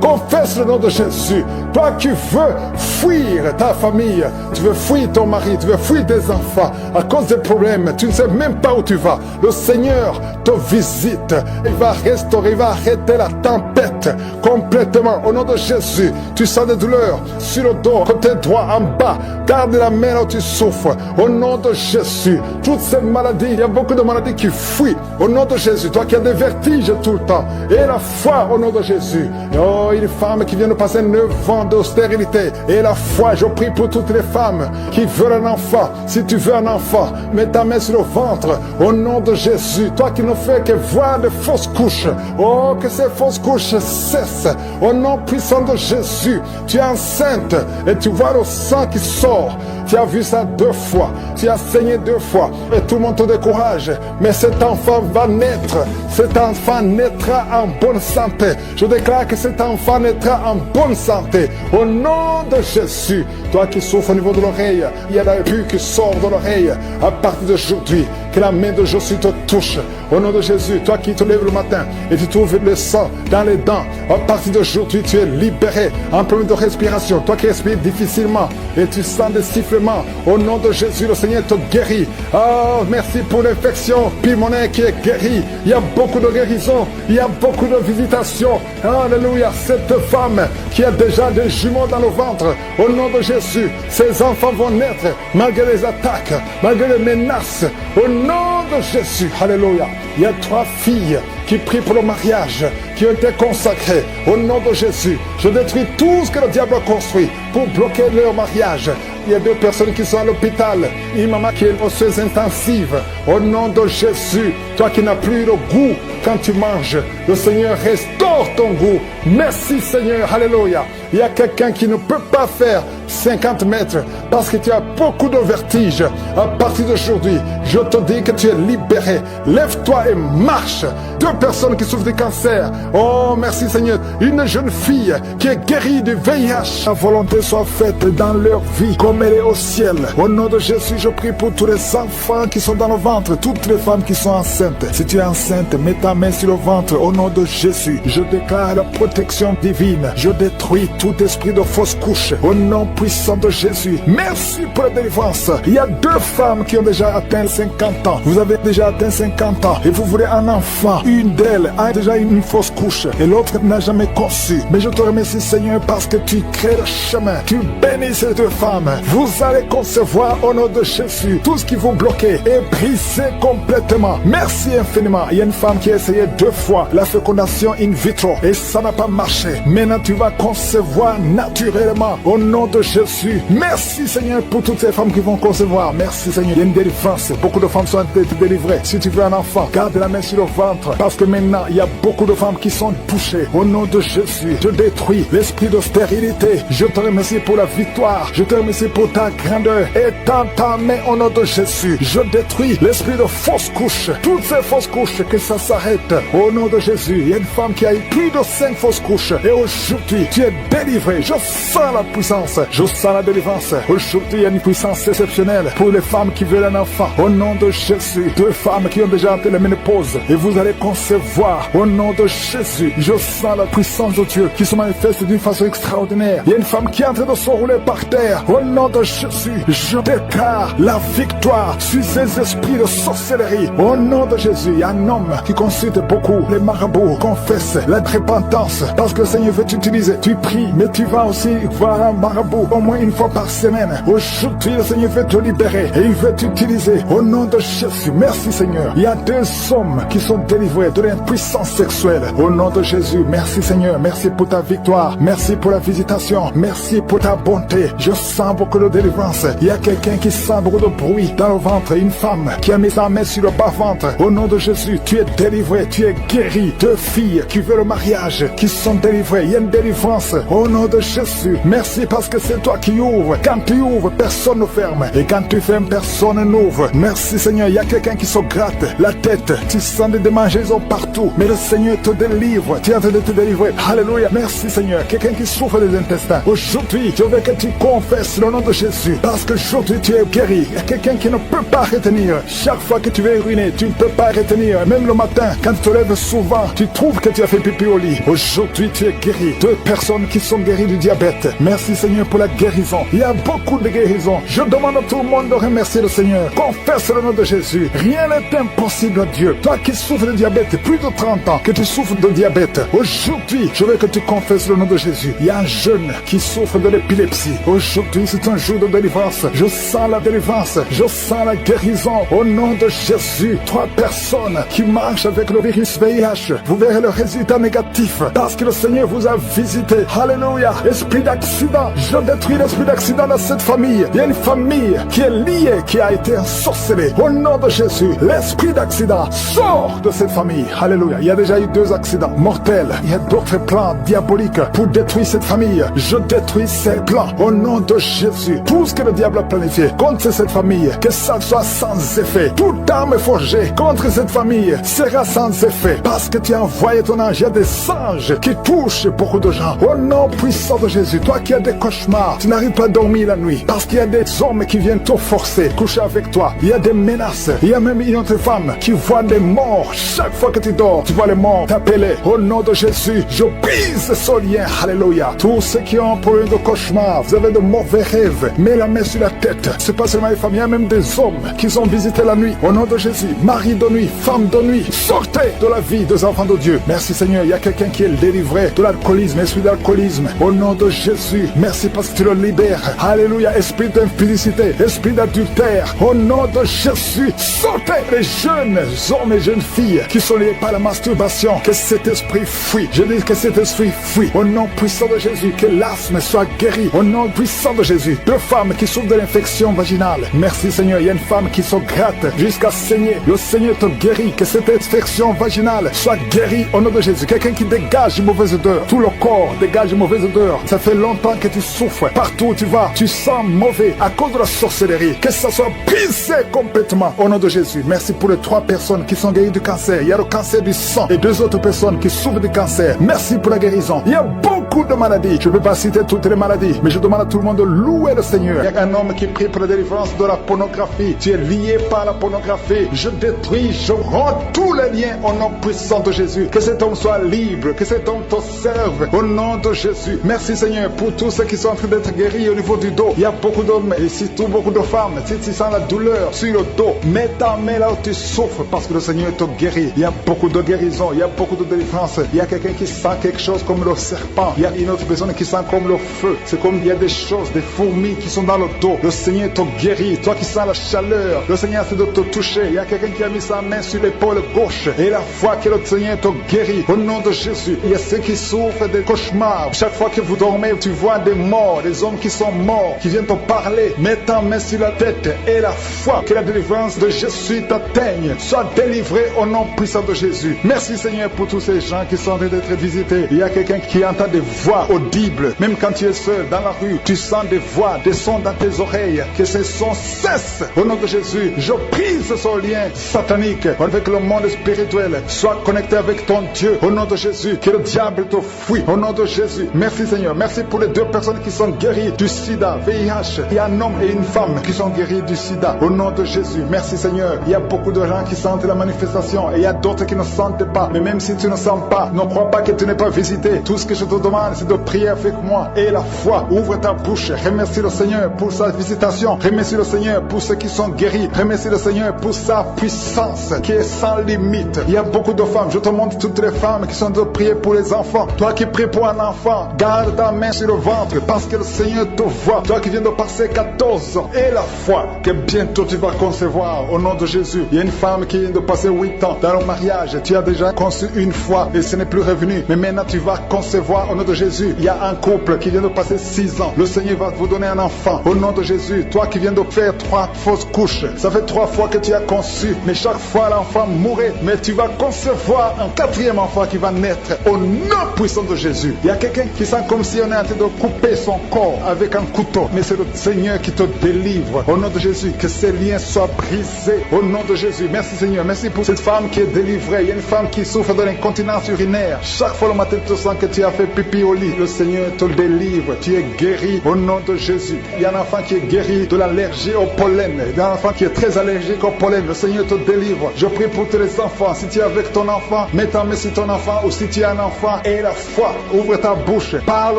Confesse le nom de Jésus. Toi qui veux fuir ta famille, tu veux fuir ton mari, tu veux fuir tes enfants à cause des problèmes, tu ne sais même pas où tu vas. Le Seigneur te visite. Il va restaurer, il va arrêter la tempête complètement. Au nom de Jésus, tu sens des douleurs sur le dos, côté droit, en bas. Garde la main là où tu souffres. Au nom de Jésus, toutes ces maladies, il y a beaucoup de maladies qui fuient. Au nom de Jésus, toi qui as des vertiges tout le temps. Et la foi au nom de Jésus. Oh, une femme qui vient de passer 9 ans de stérilité. Et la foi, je prie pour toutes les femmes qui veulent un enfant. Si tu veux un enfant, mets ta main sur le ventre. Au nom de Jésus, toi qui ne fais que voir de fausses couches. Oh, que ces fausses couches cessent. Au nom puissant de Jésus, tu es enceinte et tu vois le sang qui sort. Tu as vu ça 2 fois. Tu as saigné 2 fois. Et tout le monde te décourage. Mais cet enfant va naître. Cet enfant naîtra en bonne santé. Je déclare que cet enfant naîtra en bonne santé. Au nom de Jésus. Toi qui souffres au niveau de l'oreille, il y a la pus qui sort de l'oreille. À partir d'aujourd'hui, que la main de Jésus te touche. Au nom de Jésus, toi qui te lèves le matin et tu trouves le sang dans les dents, à partir d'aujourd'hui, tu es libéré en problème de respiration. Toi qui respires difficilement et tu sens des sifflements, au nom de Jésus, le Seigneur te guérit. Oh, merci pour l'infection pulmonaire qui est guérie. Il y a beaucoup de guérisons, il y a beaucoup de visitations. Alléluia, cette femme qui a déjà des jumeaux dans le ventre, au nom de Jésus, ses enfants vont naître malgré les attaques, malgré les menaces. Au nom de Jésus, alléluia. Il y a 3 filles qui prient pour le mariage, qui ont été consacrées. Au nom de Jésus, je détruis tout ce que le diable a construit pour bloquer leur mariage. Il y a 2 personnes qui sont à l'hôpital. Une maman qui est osseuse intensive. Au nom de Jésus, toi qui n'as plus le goût quand tu manges, le Seigneur restaure ton goût. Merci Seigneur, alléluia. Il y a quelqu'un qui ne peut pas faire 50 mètres parce que tu as beaucoup de vertige. À partir d'aujourd'hui, je te dis que tu es libéré. Lève-toi et marche. 2 personnes qui souffrent de cancer. Oh, merci Seigneur. Une jeune fille qui est guérie du VIH. La volonté soit faite dans leur vie comme elle est au ciel. Au nom de Jésus, je prie pour tous les enfants qui sont dans le ventre, toutes les femmes qui sont enceintes. Si tu es enceinte, mets ta main sur le ventre. Au nom de Jésus, je déclare la protection divine. Je détruis tout esprit de fausse couche. Au nom puissant de Jésus, merci pour la délivrance. Il y a 2 femmes qui ont déjà atteint 50 ans. Vous avez déjà atteint 50 ans et vous voulez un enfant. Une d'elles a déjà une fausse couche et l'autre n'a jamais conçu. Mais je te remercie Seigneur parce que tu crées le chemin. Tu bénis ces 2 femmes. Vous allez concevoir au nom de Jésus. Tout ce qui vous bloquait est brisé complètement. Merci infiniment. Il y a une femme qui a essayé 2 fois la fécondation in vitro et ça n'a pas marché. Maintenant tu vas concevoir naturellement au nom de Jésus. Merci Seigneur pour toutes ces femmes qui vont concevoir. Merci Seigneur. Il y a une délivrance. Beaucoup de femmes sont délivrées. Si tu veux un enfant, garde la main sur le ventre parce que maintenant il y a beaucoup de femmes qui sont touchées. Au nom de Jésus, je détruis l'esprit de stérilité. Je te remercie pour la victoire. Je te remercie pour ta grandeur. Étends ta main au nom de Jésus. Je détruis l'esprit de fausse couche. Toutes ces fausses couches, que ça s'arrête. Au nom de Jésus, il y a une femme qui a eu plus de 5 fausses couches. Et aujourd'hui, tu es délivré. Je sens la puissance. Je sens la délivrance. Aujourd'hui, il y a une puissance exceptionnelle pour les femmes qui veulent un enfant. Au nom de Jésus, 2 femmes qui ont déjà atteint la ménopause. Et vous allez concevoir. Au nom de Jésus, je sens la puissance de Dieu qui se manifeste d'une façon extraordinaire. Il y a une femme qui est en train de se rouler par terre. Au nom de Jésus, je déclare la victoire sur ces esprits de sorcellerie. Au nom de Jésus, il y a un homme qui consulte beaucoup les marabouts, confesse la repentance parce que le Seigneur veut t'utiliser. Tu pries, mais tu vas aussi voir un marabout au moins une fois par semaine. Aujourd'hui, le Seigneur veut te libérer et il veut t'utiliser. Au nom de Jésus, merci Seigneur. Il y a 2 hommes qui sont délivrés de l'impuissance sexuelle. Au nom de Jésus, merci Seigneur. Merci pour ta victoire. Merci pour la visitation. Merci pour ta bonté. Je sens beaucoup de délivrance. Il y a quelqu'un qui sent beaucoup de bruit dans le ventre. Une femme qui a mis sa main sur le bas-ventre. Au nom de Jésus, tu es délivré. Tu es guéri. 2 filles qui veulent le mariage, qui sont délivrées. Il y a une délivrance Au nom de Jésus, merci parce que c'est toi qui ouvres. Quand tu ouvres, personne ne ferme. Et quand tu fermes, personne n'ouvre. Merci Seigneur, il y a quelqu'un qui se gratte la tête. Tu sens des démangeaisons partout. Mais le Seigneur te délivre. Tu es en train de te délivrer. Alléluia. Merci Seigneur. Quelqu'un qui souffre des intestins. Aujourd'hui, je veux que tu confesses le nom de Jésus. Parce qu'aujourd'hui, tu es guéri. Il y a quelqu'un qui ne peut pas retenir. Chaque fois que tu es ruiné, tu ne peux pas retenir. Même le matin, quand tu te lèves souvent, tu trouves que tu as fait pipi au lit. Aujourd'hui, tu es guéri. 2 personnes qui sont guéries du diabète. Merci Seigneur pour la guérison. Il y a beaucoup de guérisons. Je demande à tout le monde de remercier le Seigneur. Confesse le nom de Jésus. Rien n'est impossible à Dieu. Toi qui souffres de diabète, plus de 30 ans que tu souffres de diabète, aujourd'hui, je veux que tu confesses le nom de Jésus. Il y a un jeune qui souffre de l'épilepsie. Aujourd'hui, c'est un jour de délivrance. Je sens la délivrance. Je sens la guérison. Au nom de Jésus, 3 personnes qui marchent avec le virus VIH, vous verrez le résultat négatif parce que le Seigneur vous a visité. Alléluia. Esprit d'accident, je détruis l'esprit d'accident dans cette famille. Il y a une famille qui est liée, qui a été ensorcelée. Au nom de Jésus, l'esprit d'accident sort de cette famille. Alléluia. Il y a déjà eu 2 accidents mortels. Il y a d'autres plans diaboliques pour détruire cette famille. Je détruis ces plans au nom de Jésus. Tout ce que le diable a planifié contre cette famille, que ça soit sans effet. Toute arme forgée contre cette famille sera sans effet parce que tu as envoyé ton ange. Il y a des anges qui touchent beaucoup de gens. Au nom puissant de Jésus, toi qui as des cauchemars, tu n'arrives pas à dormir la nuit parce qu'il y a des hommes qui viennent te forcer, coucher avec toi. Il y a des menaces. Il y a même une autre femme qui voit des morts. Chaque fois que tu dors, tu vois les morts t'appeler. Au nom de Jésus, je brise ce lien. Alléluia. Tous ceux qui ont un problème de cauchemar, vous avez de mauvais rêves, mets la main sur la tête. C'est pas seulement les femmes, il y a même des hommes qui sont visités la nuit. Au nom de Jésus, mari de nuit, femme de nuit, sortez de la vie des enfants de Dieu. Merci Seigneur, il y a quelqu'un qui est délivré de l'alcoolisme, esprit d'alcoolisme. Au nom de Jésus, merci parce que tu le libères. Alléluia, esprit d'impudicité, esprit d'adultère. Au nom de Jésus, sortez les jeunes hommes et jeunes filles qui sont liés par la masturbation. Que cet esprit fuit. Je dis que cet esprit fuit. Au nom puissant de Jésus, que l'asthme soit guéri. Au nom puissant de Jésus, 2 femmes qui souffrent de l'infection vaginale. Merci Seigneur, il y a une femme qui se gratte jusqu'à saigner. Le Seigneur te guérit. Que cette infection vaginale soit guérie au nom de Jésus. Quelqu'un qui dégage une mauvaise odeur. Tout le corps dégage une mauvaise odeur. Ça fait longtemps que tu souffres. Partout où tu vas, tu sens mauvais à cause de la sorcellerie. Que ça soit brisé complètement au nom de Jésus. Merci pour les 3 personnes qui sont guéries du cancer. Il y a le cancer du sang et 2 autres personnes qui souffrent du cancer. Merci pour la guérison. Il y a beaucoup de maladies. Je ne peux pas citer toutes les maladies, mais je demande à tout le monde de louer le Seigneur. Il y a un homme qui prie pour la délivrance de la pornographie. Tu es lié par la pornographie. Je détruis, je rends tous les liens au nom puissant de Jésus. Que cet homme soit libre, que cet homme te serve au nom de Jésus. Merci Seigneur pour tous ceux qui sont en train d'être guéris au niveau du dos. Il y a beaucoup d'hommes et surtout beaucoup de femmes. Si tu sens la douleur sur le dos, mets ta main là où tu souffres parce que le Seigneur te guérit. Il y a beaucoup de guérison, il y a beaucoup de délivrance. Il y a quelqu'un qui sent quelque chose comme le serpent. Il y a une autre personne qui sent comme le feu. C'est comme il y a des choses, des fourmis qui sont dans le dos. Le Seigneur te guérit. Toi qui sens la chaleur, le Seigneur essaie de te toucher. Il y a quelqu'un qui a mis sa main sur l'épaule gauche et la foi que le Seigneur te guérit. Au nom de Jésus, il y a ceux qui souffrent des cauchemars. Chaque fois que vous dormez, tu vois des morts, des hommes qui sont morts, qui viennent te parler. Mets ta main sur la tête et la foi que la délivrance de Jésus t'atteigne. Sois délivré au nom puissant de Jésus. Merci Seigneur pour tous ces gens qui sont en train d'être visités. Il y a quelqu'un qui entend des voix audibles. Même quand tu es seul dans la rue, tu sens des voix, des sons dans tes oreilles. Que ces sons cessent. Au nom de Jésus, je brise ce lien satanique avec le monde spirituel. Sois connecté avec ton Dieu. Au nom de Jésus, que le diable te fuit. Au nom de Jésus. Merci Seigneur. Merci pour les 2 personnes qui sont guéries du sida, VIH. Il y a un homme et une femme qui sont guéris du sida. Au nom de Jésus. Merci Seigneur. Il y a beaucoup de gens qui sentent la manifestation et il y a d'autres qui ne sentent pas. Mais même si tu ne sens pas, ne crois pas que tu n'es pas visité. Tout ce que je te demande, c'est de prier avec moi. Et la foi, ouvre ta bouche. Remercie le Seigneur pour sa visitation. Remercie le Seigneur pour ceux qui sont guéris. Remercie le Seigneur pour sa puissance qui est sans limite. Il y a beaucoup de femmes. Je te montre toutes les femmes qui sont de prier pour les enfants. Toi qui pries pour un enfant, garde ta main sur le ventre parce que le Seigneur te voit. Toi qui viens de passer 14 ans. Et la foi que bientôt tu vas concevoir au nom de Jésus. Il y a une femme qui vient de passer 8 ans dans le mariage. Tu as déjà conçu une fois et ce n'est plus revenu. Mais maintenant tu vas concevoir au nom de Jésus. Il y a un couple qui vient de passer 6 ans. Le Seigneur va vous donner un enfant au nom de Jésus. Toi qui viens de faire 3 fausses couches. Ça fait 3 fois que tu as conçu. Mais chaque fois l'enfant mourait. Mais tu vas concevoir un 4e enfant qui va naître au nom puissant de Jésus. Il y a quelqu'un quelqu'un qui sent comme si on est en train de couper son corps avec un couteau. Mais c'est le Seigneur qui te délivre. Au nom de Jésus, que ces liens soient brisés. Au nom de Jésus, merci Seigneur. Merci pour cette femme qui est délivrée. Il y a une femme qui souffre de l'incontinence urinaire. Chaque fois le matin, tu sens que tu as fait pipi au lit. Le Seigneur te délivre. Tu es guéri au nom de Jésus. Il y a un enfant qui est guéri de l'allergie au pollen. Il y a un enfant qui est très allergique au pollen. Le Seigneur te délivre. Je prie pour tous les enfants. Si tu es avec ton enfant, mets ta main sur ton enfant. Ou si tu as un enfant, aie la foi. Ouvre ta bouche. Parle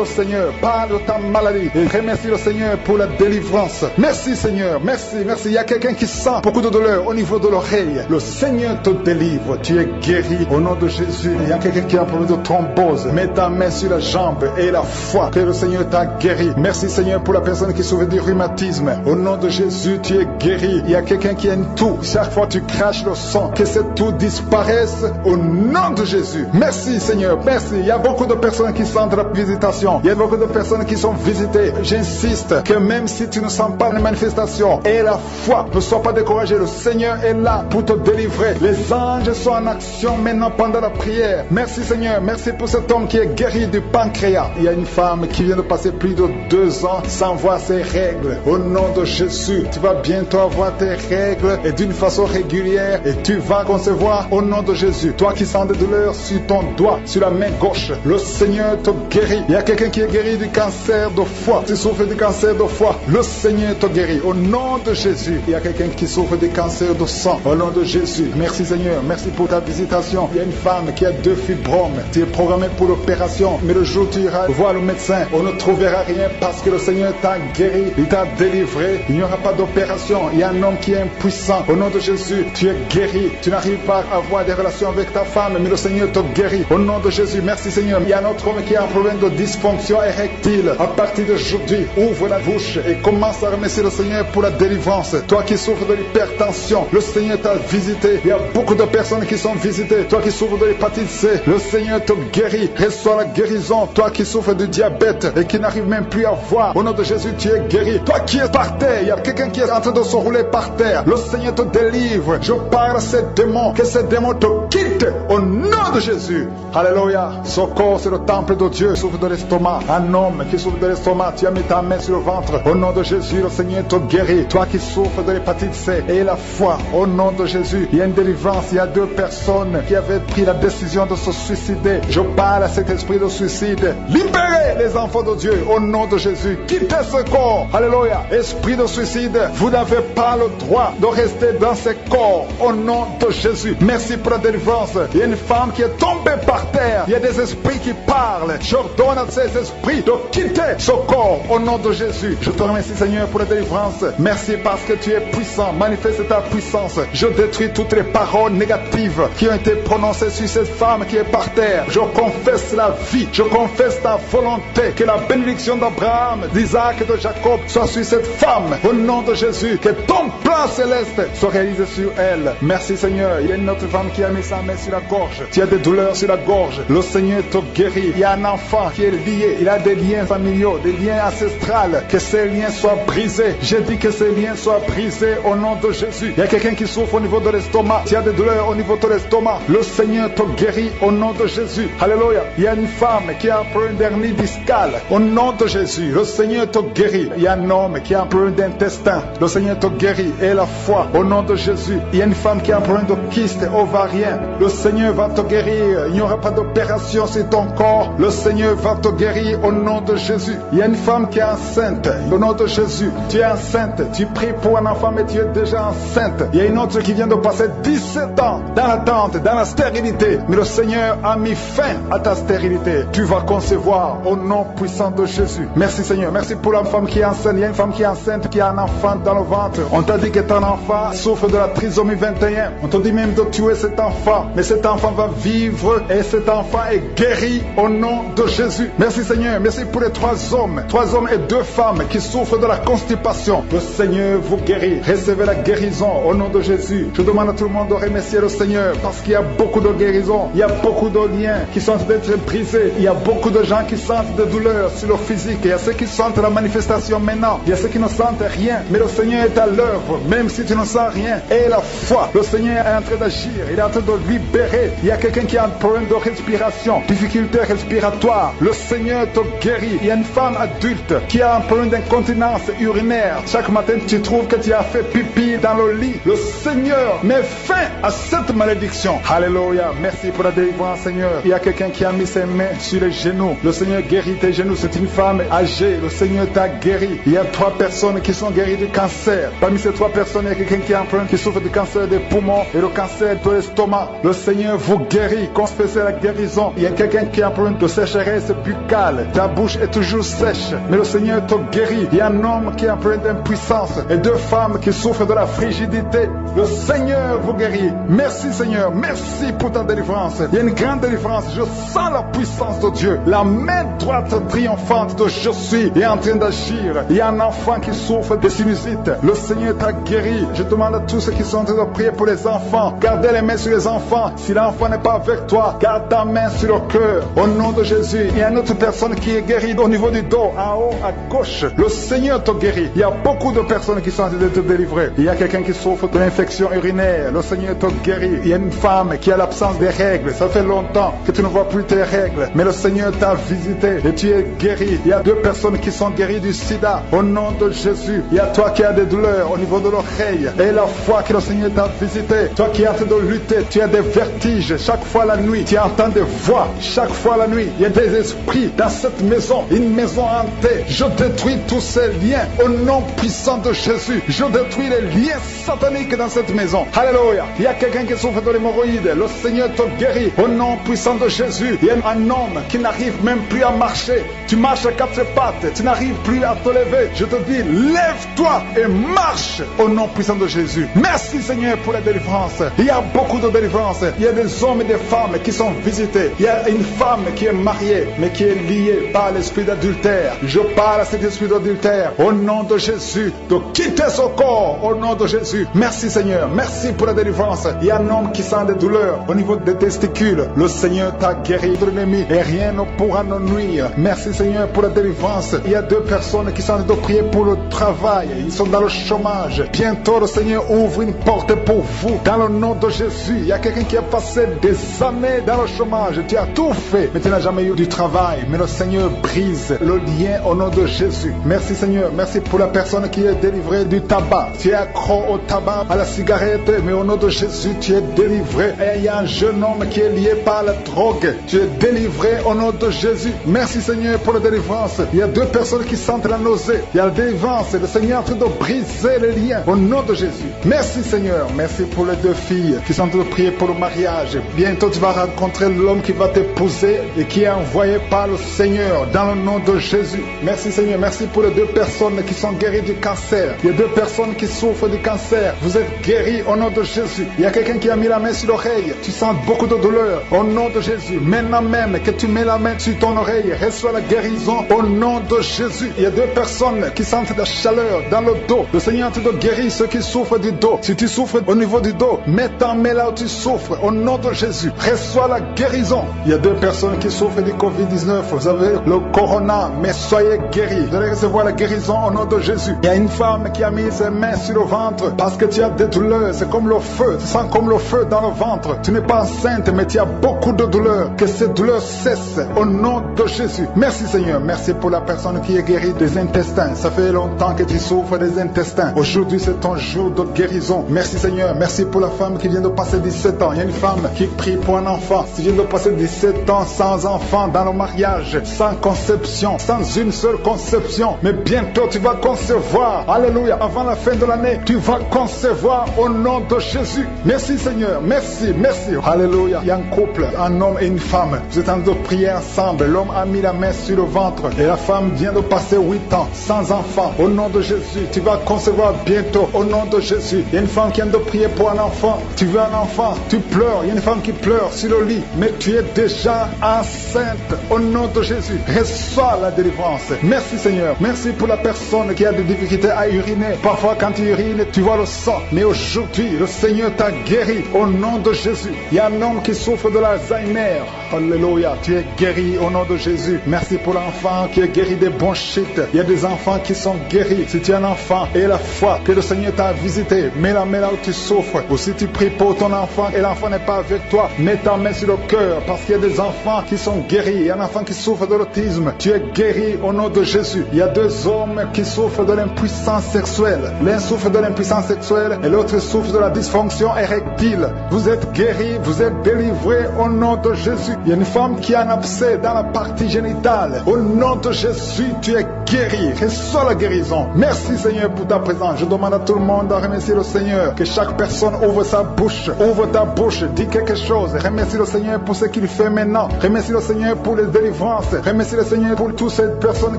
au Seigneur. Parle de ta maladie. Et remercie le Seigneur pour la délivrance. Merci Seigneur. Merci. Merci. Il y a quelqu'un qui sent beaucoup de douleur au niveau de l'oreille. Le Seigneur te délivre. Tu es guéri au nom de Jésus. Il y a quelqu'un qui a un problème de thrombose. Mets ta main sur la jambe et la foi que le Seigneur t'a guéri. Merci Seigneur pour la personne qui souffre du rhumatisme. Au nom de Jésus, tu es guéri. Il y a quelqu'un qui a une toux. Chaque fois tu craches le sang, que cette toux disparaisse au nom de Jésus. Merci Seigneur. Merci. Il y a beaucoup de personnes qui sentent la visitation. Il y a beaucoup de personnes qui sont visitées. J'insiste que même si tu ne sens pas les manifestations, aie la foi. Ne sois pas découragé. Le Seigneur est là pour te délivrer. Les anges sont en action maintenant pendant la prière. Merci Seigneur. Merci pour cet homme qui est guéri du pancréas. Il y a une femme qui vient de passer plus de 2 ans sans voir ses règles. Au nom de Jésus, tu vas bientôt avoir tes règles et d'une façon régulière et tu vas concevoir au nom de Jésus. Toi qui sens des douleurs sur ton doigt, sur la main gauche, le Seigneur te guérit. Il y a quelqu'un qui est guéri du cancer de foie. Tu souffres du cancer de foie, le Seigneur te guérit. Au nom de Jésus. Il y a quelqu'un qui souffre du cancer de sang. Au nom de Jésus. Merci Seigneur. Merci pour ta visitation. Il y a une femme qui a 2 fibromes. Tu es programmé pour l'opération. Mais le jour où tu iras voir le médecin, on ne trouvera rien parce que le Seigneur t'a guéri. Il t'a délivré. Il n'y aura pas d'opération. Il y a un homme qui est impuissant. Au nom de Jésus, tu es guéri. Tu n'arrives pas à avoir des relations avec ta femme, mais le Seigneur te guérit. Au nom de Jésus, merci Seigneur. Il y a un autre homme qui a un problème de dysfonction érectile. À partir d'aujourd'hui, ouvre la bouche et commence à remercier le Seigneur pour la délivrance. Toi qui souffres de l'hypertension, le Seigneur t'a visité. Il y a beaucoup de personnes qui sont visitées. Toi qui souffres de l'hépatite C, le Seigneur te guérit. Reçois la guérison. Toi qui souffres du diabète et qui n'arrive même plus à voir, au nom de Jésus, tu es guéri. Toi qui es par terre, il y a quelqu'un qui est en train de se rouler par terre. Le Seigneur te délivre. Je parle à ces démons, que ces démons te quittent au nom de Jésus. Alléluia. Ce corps, c'est le temple de Dieu. Souffre de l'estomac. Un homme qui souffre de l'estomac, tu as mis ta main sur le ventre. Au nom de Jésus, le Seigneur te guérit. Toi qui souffres de l'hépatite C, et la foi, au nom de Jésus. Il y a une délivrance. Il y a 2 personnes qui avaient pris la décision de se suicider. Je parle à cet esprit de suicide. Libérez les enfants de Dieu au nom de Jésus. Quittez ce corps. Alléluia. Esprit de suicide, vous n'avez pas le droit de rester dans ce corps au nom de Jésus. Merci pour la délivrance. Il y a une femme qui est tombée par terre. Il y a des esprits qui parlent. J'ordonne à ces esprits de quitter ce corps au nom de Jésus. Je te remercie Seigneur pour la délivrance. Merci parce que tu es puissant. Manifeste ta puissance. Je détruis toutes les paroles négatives qui ont été prononcées sur cette femme qui est par terre. Je confesse la vie. Je confesse ta volonté. Que la bénédiction d'Abraham, d'Isaac et de Jacob soit sur cette femme au nom de Jésus. Que ton plan céleste soit réalisé sur elle. Merci Seigneur. Il y a une autre femme qui a mis sa main sur la gorge. Tu as des douleurs sur la gorge. Le Seigneur te guérit. Il y a un enfant qui est lié. Il a des liens familiaux, des liens ancestrales. Que ces liens soient brisés. J'ai dit que ces liens soient brisés au nom de Jésus. Il y a quelqu'un qui souffre au niveau de l'estomac. Tu as des douleurs au niveau de l'estomac. Le Seigneur te guérit au nom de Jésus. Alléluia. Il y a une femme qui a un problème d'hernie discale. Au nom de Jésus, le Seigneur te guérit. Il y a un homme qui a un problème d'intestin. Le Seigneur te guérit. Et la foi au nom de Jésus. Il y a une femme qui a un problème de kyste ovarien. Le Seigneur va te guérir. Il n'y aura pas d'opération sur ton corps. Le Seigneur va te guérir au nom de Jésus. Il y a une femme qui est enceinte. Au nom de Jésus, tu es enceinte. Tu pries pour un enfant, mais tu es déjà enceinte. Il y a une autre qui vient de passer 17 ans dans l'attente, dans la stérilité. Mais le Seigneur a mis fin à ta stérilité. Tu vas concevoir au nom puissant de Jésus. Merci Seigneur. Merci pour la femme qui est enceinte. Il y a une femme qui est enceinte, qui a un enfant dans le ventre. On t'a dit que ton enfant souffre de la trisomie 21. On t'a dit même de tuer cet enfant. Mais cet enfant va vivre et cet enfant est guéri au nom de Jésus. Merci Seigneur. Merci pour les 3 hommes. 3 hommes et 2 femmes qui souffrent de la constipation. Le Seigneur vous guérit. Recevez la guérison au nom de Jésus. Je demande à tout le monde de remercier le Seigneur parce qu'il y a beaucoup de guérisons. Il y a beaucoup de liens qui sont d'être brisés. Il y a beaucoup de gens qui sentent des douleurs sur le physique. Il y a ceux qui sentent la manifestation maintenant. Il y a ceux qui ne sentent rien. Mais le Seigneur est à l'œuvre. Même si tu ne sens rien. Et la foi. Le Seigneur est en train d'agir. Il est en train de libérer. Il y a quelqu'un qui a un problème de respiration. Difficulté respiratoire. soir, le Seigneur te guérit. Il y a une femme adulte qui a un problème d'incontinence urinaire. Chaque matin, tu trouves que tu as fait pipi dans le lit. Le Seigneur met fin à cette malédiction. Alléluia. Merci pour la délivrance, Seigneur. Il y a quelqu'un qui a mis ses mains sur les genoux. Le Seigneur guérit tes genoux. C'est une femme âgée. Le Seigneur t'a guéri. Il y a 3 personnes qui sont guéries du cancer. Parmi ces 3 personnes, il y a quelqu'un qui a un problème, qui souffre du cancer des poumons et le cancer de l'estomac. Le Seigneur vous guérit. Confessez la guérison. Il y a quelqu'un qui a un problème de sécheresse buccale. Ta bouche est toujours sèche, mais le Seigneur te guérit. Il y a un homme qui a un problème d'impuissance et 2 femmes qui souffrent de la frigidité. Le Seigneur vous guérit. Merci Seigneur. Merci pour ta délivrance. Il y a une grande délivrance. Je sens la puissance de Dieu. La main droite triomphante de Je suis est en train d'agir. Il y a un enfant qui souffre de sinusite. Le Seigneur t'a guéri. Je demande à tous ceux qui sont en train de prier pour les enfants. Gardez les mains sur les enfants. Si l'enfant n'est pas avec toi, garde ta main sur le cœur. Au nom de Jésus. Il y a une autre personne qui est guérie au niveau du dos, en haut, à gauche. Le Seigneur te guérit. Il y a beaucoup de personnes qui sont en train de te délivrer. Il y a quelqu'un qui souffre de l'infection urinaire. Le Seigneur te guérit. Il y a une femme qui a l'absence des règles. Ça fait longtemps que tu ne vois plus tes règles. Mais le Seigneur t'a visité et tu es guéri. Il y a 2 personnes qui sont guéries du sida. Au nom de Jésus. Il y a toi qui as des douleurs au niveau de l'oreille. Et la foi que le Seigneur t'a visité. Toi qui es en train de lutter. Tu as des vertiges. Chaque fois la nuit, tu entends des voix. Chaque fois la nuit, il y a des esprits dans cette maison. Une maison hantée. Je détruis tous ces liens. Au nom puissant de Jésus. Je détruis les liens sataniques dans cette maison. Alléluia. Il y a quelqu'un qui souffre de l'hémorroïde. Le Seigneur te guérit. Au nom puissant de Jésus. Il y a un homme qui n'arrive même plus à marcher. Tu marches à 4 pattes. Tu n'arrives plus à te lever. Je te dis, lève-toi et marche. Au nom puissant de Jésus. Merci Seigneur pour la délivrance. Il y a beaucoup de délivrance. Il y a des hommes et des femmes qui sont visités. Il y a une femme qui est mariée, mais qui est liée par l'esprit d'adultère. Je parle à cet esprit d'adultère. Au nom de Jésus. De quitter son corps. Au nom de Jésus. Merci Seigneur. Merci pour la délivrance. Il y a un homme qui sent des douleurs au niveau des testicules. Le Seigneur t'a guéri de l'ennemi et rien ne pourra nous nuire. Merci Seigneur pour la délivrance. Il y a 2 personnes qui sont en train de prier pour le travail. Ils sont dans le chômage. Bientôt le Seigneur ouvre une porte pour vous. Dans le nom de Jésus. Il y a quelqu'un qui a passé des années dans le chômage. Tu as tout fait, mais tu n'as jamais eu du travail. Mais le Seigneur brise le lien au nom de Jésus. Merci Seigneur. Merci pour la personne qui est délivrée du tabac. Tu es accro au tabac, à la cigarette, mais au nom de Jésus, tu es délivré. Et il y a un jeune homme qui est lié par la drogue. Tu es délivré au nom de Jésus. Merci Seigneur pour la délivrance. Il y a 2 personnes qui sentent la nausée. Il y a la délivrance. Le Seigneur est en train de briser les liens au nom de Jésus. Merci Seigneur. Merci pour les 2 filles qui sont en train de prier pour le mariage. Bientôt tu vas rencontrer l'homme qui va t'épouser et qui est envoyé par le Seigneur dans le nom de Jésus. Merci Seigneur. Merci pour les 2 personnes qui sont guéries du cancer. Il y a 2 personnes qui souffrent du cancer. Vous êtes guéris au nom de Jésus. Il y a quelqu'un qui a mis la main sur l'oreille. Tu sens beaucoup de douleur au nom de Jésus. Maintenant même que tu mets la main sur ton oreille, reçois la guérison au nom de Jésus. Il y a 2 personnes qui sentent la chaleur dans le dos. Le Seigneur te guérit ceux qui souffrent du dos. Si tu souffres au niveau du dos, mets ta main là où tu souffres au nom de Jésus. Reçois la guérison. Il y a 2 personnes qui souffrent du Covid-19. Vous avez le corona, mais soyez guéris. Vous allez recevoir la guérison au nom de Jésus. Il y a une femme qui a mis ses mains sur le ventre parce que tu as des douleurs. C'est comme le feu. Tu sens comme le feu dans le ventre. Tu n'es pas enceinte, mais tu as beaucoup de douleurs. Que ces douleurs cessent au nom de Jésus. Merci Seigneur. Merci pour la personne qui est guérie des intestins. Ça fait longtemps que tu souffres des intestins. Aujourd'hui, c'est ton jour de guérison. Merci Seigneur. Merci pour la femme qui vient de passer 17 ans. Il y a une femme qui prie pour un enfant. Tu viens de passer 17 ans sans enfant dans le mariage, sans conception, sans une seule conception. Mais bientôt, tu vas concevoir. Alléluia. Avant la fin de l'année, tu vas concevoir au nom de Jésus. Merci Seigneur. Merci, merci. Alléluia. Il y a un couple, un homme et une femme. Vous êtes en train de prier ensemble. L'homme a mis la main sur le ventre et la femme vient de passer 8 ans sans enfant. Au nom de Jésus, tu vas concevoir bientôt. Au nom de Jésus. Il y a une femme qui vient de prier pour un enfant. Tu veux un enfant, tu pleures. Il y a une femme qui pleure sur le lit, mais tu es déjà enceinte. Au nom de Jésus, reçois la délivrance. Merci Seigneur. Merci pour la personne qui a des difficultés à uriner. Parfois quand tu urines, tu vois le sang. Mais aujourd'hui, le Seigneur t'a guéri au nom de Jésus. Il y a un homme qui souffre de l'Alzheimer. Alléluia. Tu es guéri au nom de Jésus. Merci pour l'enfant qui est guéri des bronchites. Il y a des enfants qui sont guéris. Si tu es un enfant et la foi que le Seigneur t'a visité, mets la main là où tu souffres. Ou si tu pries pour ton enfant et l'enfant n'est pas avec toi, mets ta main sur le cœur parce qu'il y a des enfants qui sont guéris guéri. Il y a un enfant qui souffre de l'autisme. Tu es guéri au nom de Jésus. Il y a 2 hommes qui souffrent de l'impuissance sexuelle. L'un souffre de l'impuissance sexuelle et l'autre souffre de la dysfonction érectile. Vous êtes guéris, vous êtes délivrés au nom de Jésus. Il y a une femme qui a un abcès dans la partie génitale. Au nom de Jésus, tu es guéri. Reçois la guérison. Merci Seigneur pour ta présence. Je demande à tout le monde de remercier le Seigneur. Que chaque personne ouvre sa bouche. Ouvre ta bouche. Dis quelque chose. Remercie le Seigneur pour ce qu'il fait maintenant. Remercie le Seigneur pour les délivrances. Remercie le Seigneur pour toutes ces personnes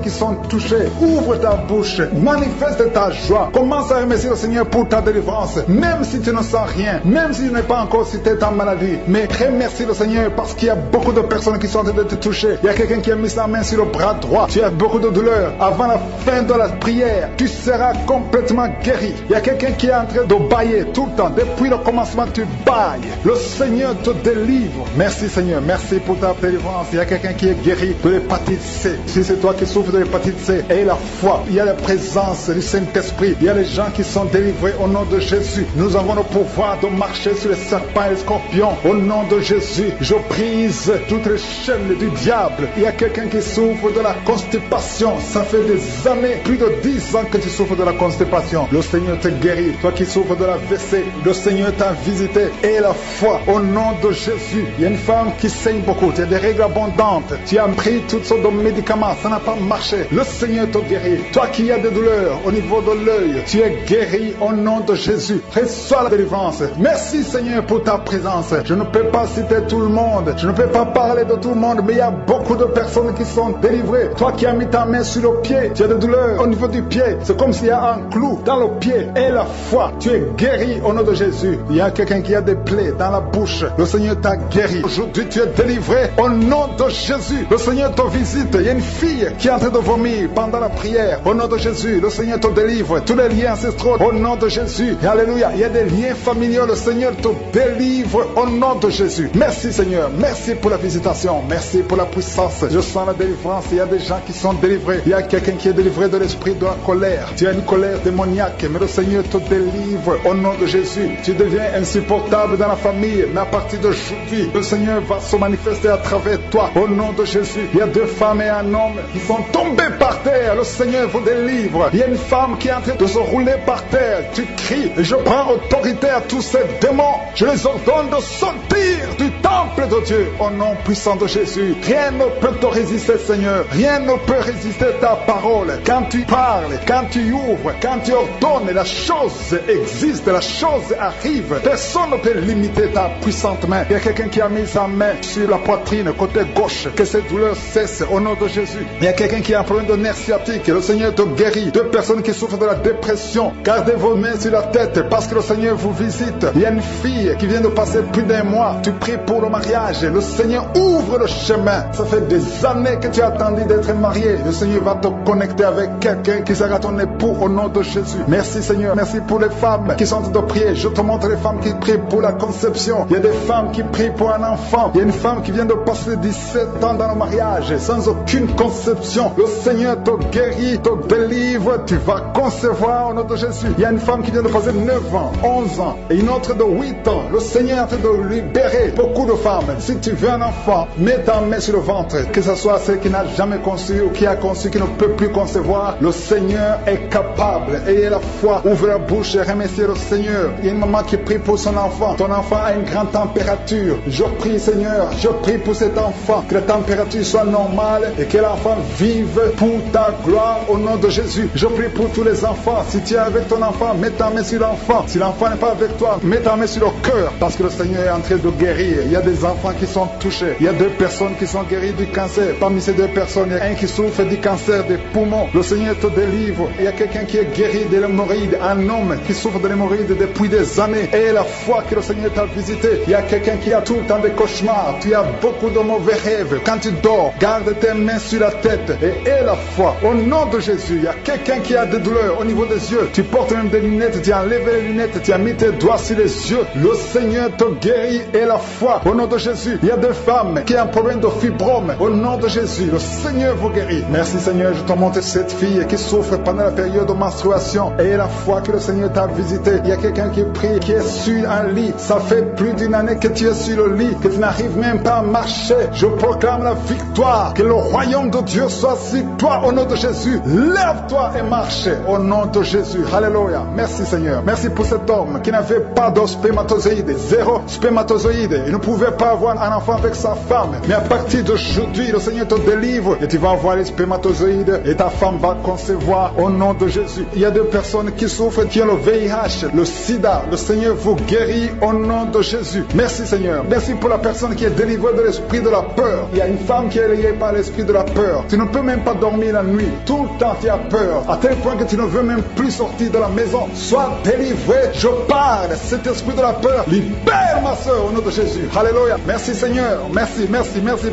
qui sont touchées. Ouvre ta bouche. Manifeste ta joie. Commence à remercier le Seigneur pour ta délivrance. Même si tu ne sens rien. Même si tu n'es pas encore cité ta maladie. Mais remercie le Seigneur parce qu'il y a beaucoup de personnes qui sont en train de te toucher. Il y a quelqu'un qui a mis sa main sur le bras droit. Tu as beaucoup de douleur. Avant la fin de la prière, tu seras complètement guéri. Il y a quelqu'un qui est en train de bailler tout le temps. Depuis le commencement, tu bailles. Le Seigneur te délivre. Merci Seigneur. Merci pour ta délivrance. Il y a quelqu'un qui est guéri de l'hépatite C. Si c'est toi qui souffres de l'hépatite C, aie la foi. Il y a la présence du Saint-Esprit. Il y a les gens qui sont délivrés au nom de Jésus. Nous avons le pouvoir de marcher sur les serpents et les scorpions. Au nom de Jésus, je brise toutes les chaînes du diable. Il y a quelqu'un qui souffre de la constipation. Ça fait des années, plus de 10 ans que tu souffres de la constipation. Le Seigneur te guérit. Toi qui souffres de la WC, le Seigneur t'a visité. Et la foi au nom de Jésus. Il y a une femme qui saigne beaucoup. Tu as des règles abondantes. Tu as pris toutes sortes de médicaments. Ça n'a pas marché. Le Seigneur te guérit. Toi qui as des douleurs au niveau de l'œil, tu es guéri au nom de Jésus. Reçois la délivrance. Merci Seigneur pour ta présence. Je ne peux pas citer tout le monde. Je ne peux pas parler de tout le monde, mais il y a beaucoup de personnes qui sont délivrées. Toi qui as mis ta main sur le pied, tu as des douleurs au niveau du pied. C'est comme s'il y a un clou dans le pied. Et la foi, tu es guéri au nom de Jésus. Il y a quelqu'un qui a des plaies dans la bouche. Le Seigneur t'a guéri. Aujourd'hui, tu es délivré au nom de Jésus. Le Seigneur te visite. Il y a une fille qui est en train de vomir pendant la prière. Au nom de Jésus, le Seigneur te délivre. Tous les liens ancestraux, au nom de Jésus. Alléluia. Il y a des liens familiaux. Le Seigneur te délivre au nom de Jésus. Merci Seigneur. Merci pour la visitation. Merci pour la puissance. Je sens la délivrance. Il y a des gens qui sont délivrés. Il y a quelqu'un qui est délivré de l'esprit de la colère. Tu as une colère démoniaque, mais le Seigneur te délivre au nom de Jésus. Tu deviens insupportable dans la famille, mais à partir d'aujourd'hui, le Seigneur va se manifester à travers toi au nom de Jésus. Il y a 2 femmes et un homme qui sont tombés par terre. Le Seigneur vous délivre. Il y a une femme qui est en train de se rouler par terre. Tu cries et je prends autorité à tous ces démons. Je les ordonne de sortir du temple de Dieu au nom puissant de Jésus. Rien ne peut te résister, Seigneur. Rien ne peut résister ta parole. Quand tu parles, quand tu ouvres, quand tu ordonnes, la chose existe, la chose arrive. Personne ne peut limiter ta puissante main. Il y a quelqu'un qui a mis sa main sur la poitrine, côté gauche. Que cette douleur cesse au nom de Jésus. Il y a quelqu'un qui a un problème de nerf sciatique. Le Seigneur te guérit. 2 personnes qui souffrent de la dépression. Gardez vos mains sur la tête parce que le Seigneur vous visite. Il y a une fille qui vient de passer plus d'1 mois. Tu pries pour le mariage. Le Seigneur ouvre le chemin. Ça fait des années que tu as attendu d'être marié. Le Seigneur va te connecter avec quelqu'un qui sera ton époux au nom de Jésus. Merci Seigneur. Merci pour les femmes qui sont en train de prier. Je te montre les femmes qui prient pour la conception. Il y a des femmes qui prient pour un enfant. Il y a une femme qui vient de passer 17 ans dans le mariage sans aucune conception. Le Seigneur te guérit, te délivre. Tu vas concevoir au nom de Jésus. Il y a une femme qui vient de passer 9 ans, 11 ans et une autre de 8 ans. Le Seigneur est en train de libérer beaucoup de femmes. Si tu veux un enfant, mets ta main sur le ventre. Que ce soit celle qui n'a jamais conçu ou qui a conçu, qui ne peut plus concevoir. Le Seigneur est capable. Ayez la foi. Ouvre la bouche et remerciez le Seigneur. Il y a une maman qui prie pour son enfant. Ton enfant a une grande température. Je prie Seigneur, je prie pour cet enfant. Que la température soit normale et que l'enfant vive pour ta gloire au nom de Jésus. Je prie pour tous les enfants. Si tu es avec ton enfant, mets ta main sur l'enfant. Si l'enfant n'est pas avec toi, mets ta main sur le cœur. Parce que le Seigneur est en train de guérir. Il y a des enfants qui sont touchés. Il y a 2 personnes qui sont guéries du cancer. Parmi ces 2 personnes, il y a un qui souffre du cancer des poumons. Le Seigneur te délivre. Il y a quelqu'un qui est guéri de l'hémorroïde. Un homme qui souffre de l'hémorroïde depuis des années. Et la foi que le Seigneur t'a visité. Il y a quelqu'un qui a tout le temps des cauchemars. Tu as beaucoup de mauvais rêves. Quand tu dors, garde tes mains sur la tête. Et aie la foi. Au nom de Jésus, il y a quelqu'un qui a des douleurs au niveau des yeux. Tu portes même des lunettes. Tu as enlevé les lunettes. Tu as mis tes doigts sur les yeux. Le Seigneur te guérit. Et la foi. Au nom de Jésus, il y a des femmes qui ont un problème de fibrome. Au nom de Jésus, le Seigneur vous guérit. Merci Seigneur, je te montre cette fille qui souffre pendant la période de menstruation. Et la fois que le Seigneur t'a visité, il y a quelqu'un qui prie, qui est sur un lit. Ça fait plus d'une année que tu es sur le lit, que tu n'arrives même pas à marcher. Je proclame la victoire, que le royaume de Dieu soit sur toi au nom de Jésus. Lève-toi et marche au nom de Jésus. Alléluia. Merci Seigneur. Merci pour cet homme qui n'avait pas de spermatozoïdes, zéro spermatozoïde. Il ne pouvait pas avoir un enfant avec sa femme. Mais à partir d'aujourd'hui, le Seigneur te délivre et tu vas avoir les spermatozoïdes et ta femme va concevoir au nom de Jésus. Il y a des personnes qui souffrent, qui ont le VIH, le sida. Le Seigneur vous guérit au nom de Jésus. Merci Seigneur. Merci pour la personne qui est délivrée de l'esprit de la peur. Il y a une femme qui est liée par l'esprit de la peur. Tu ne peux même pas dormir la nuit. Tout le temps tu as peur. À tel point que tu ne veux même plus sortir de la maison. Sois délivré. Je parle. Cet esprit de la peur, libère ma soeur au nom de Jésus. Alléluia. Merci Seigneur. Merci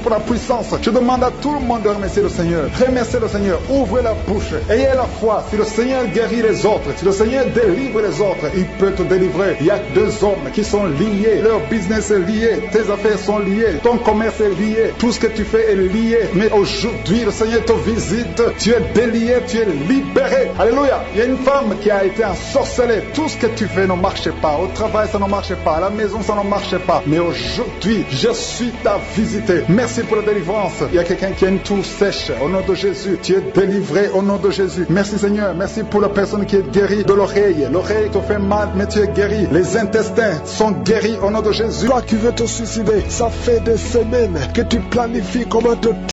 pour la puissance. Je demande à tout le monde de remercier le Seigneur. Remerciez le Seigneur. Ouvrez la bouche. Ayez la foi. Si le Seigneur guérit les autres, si le Seigneur délivre les autres, il peut te délivrer. Il y a deux hommes qui sont liés. Leur business est lié. Tes affaires sont liées. Ton commerce est lié. Tout ce que tu fais est lié. Mais aujourd'hui, le Seigneur te visite. Tu es délié. Tu es libéré. Alléluia. Il y a une femme qui a été ensorcelée. Tout ce que tu fais ne marche pas. Au travail, ça ne marche pas. À la maison, ça ne marche pas. Mais aujourd'hui, je suis ta visité. Merci pour la délivrance. Il y a quelqu'un qui a une toux sèche. Au nom de Jésus, tu es délivré au nom de Jésus. Merci Seigneur. Merci pour la personne qui est guérie de l'oreille. L'oreille te fait mal, mais tu es guéri. Les intestins sont guéris au nom de Jésus. Toi qui veux te suicider, ça fait des semaines que tu planifies comment te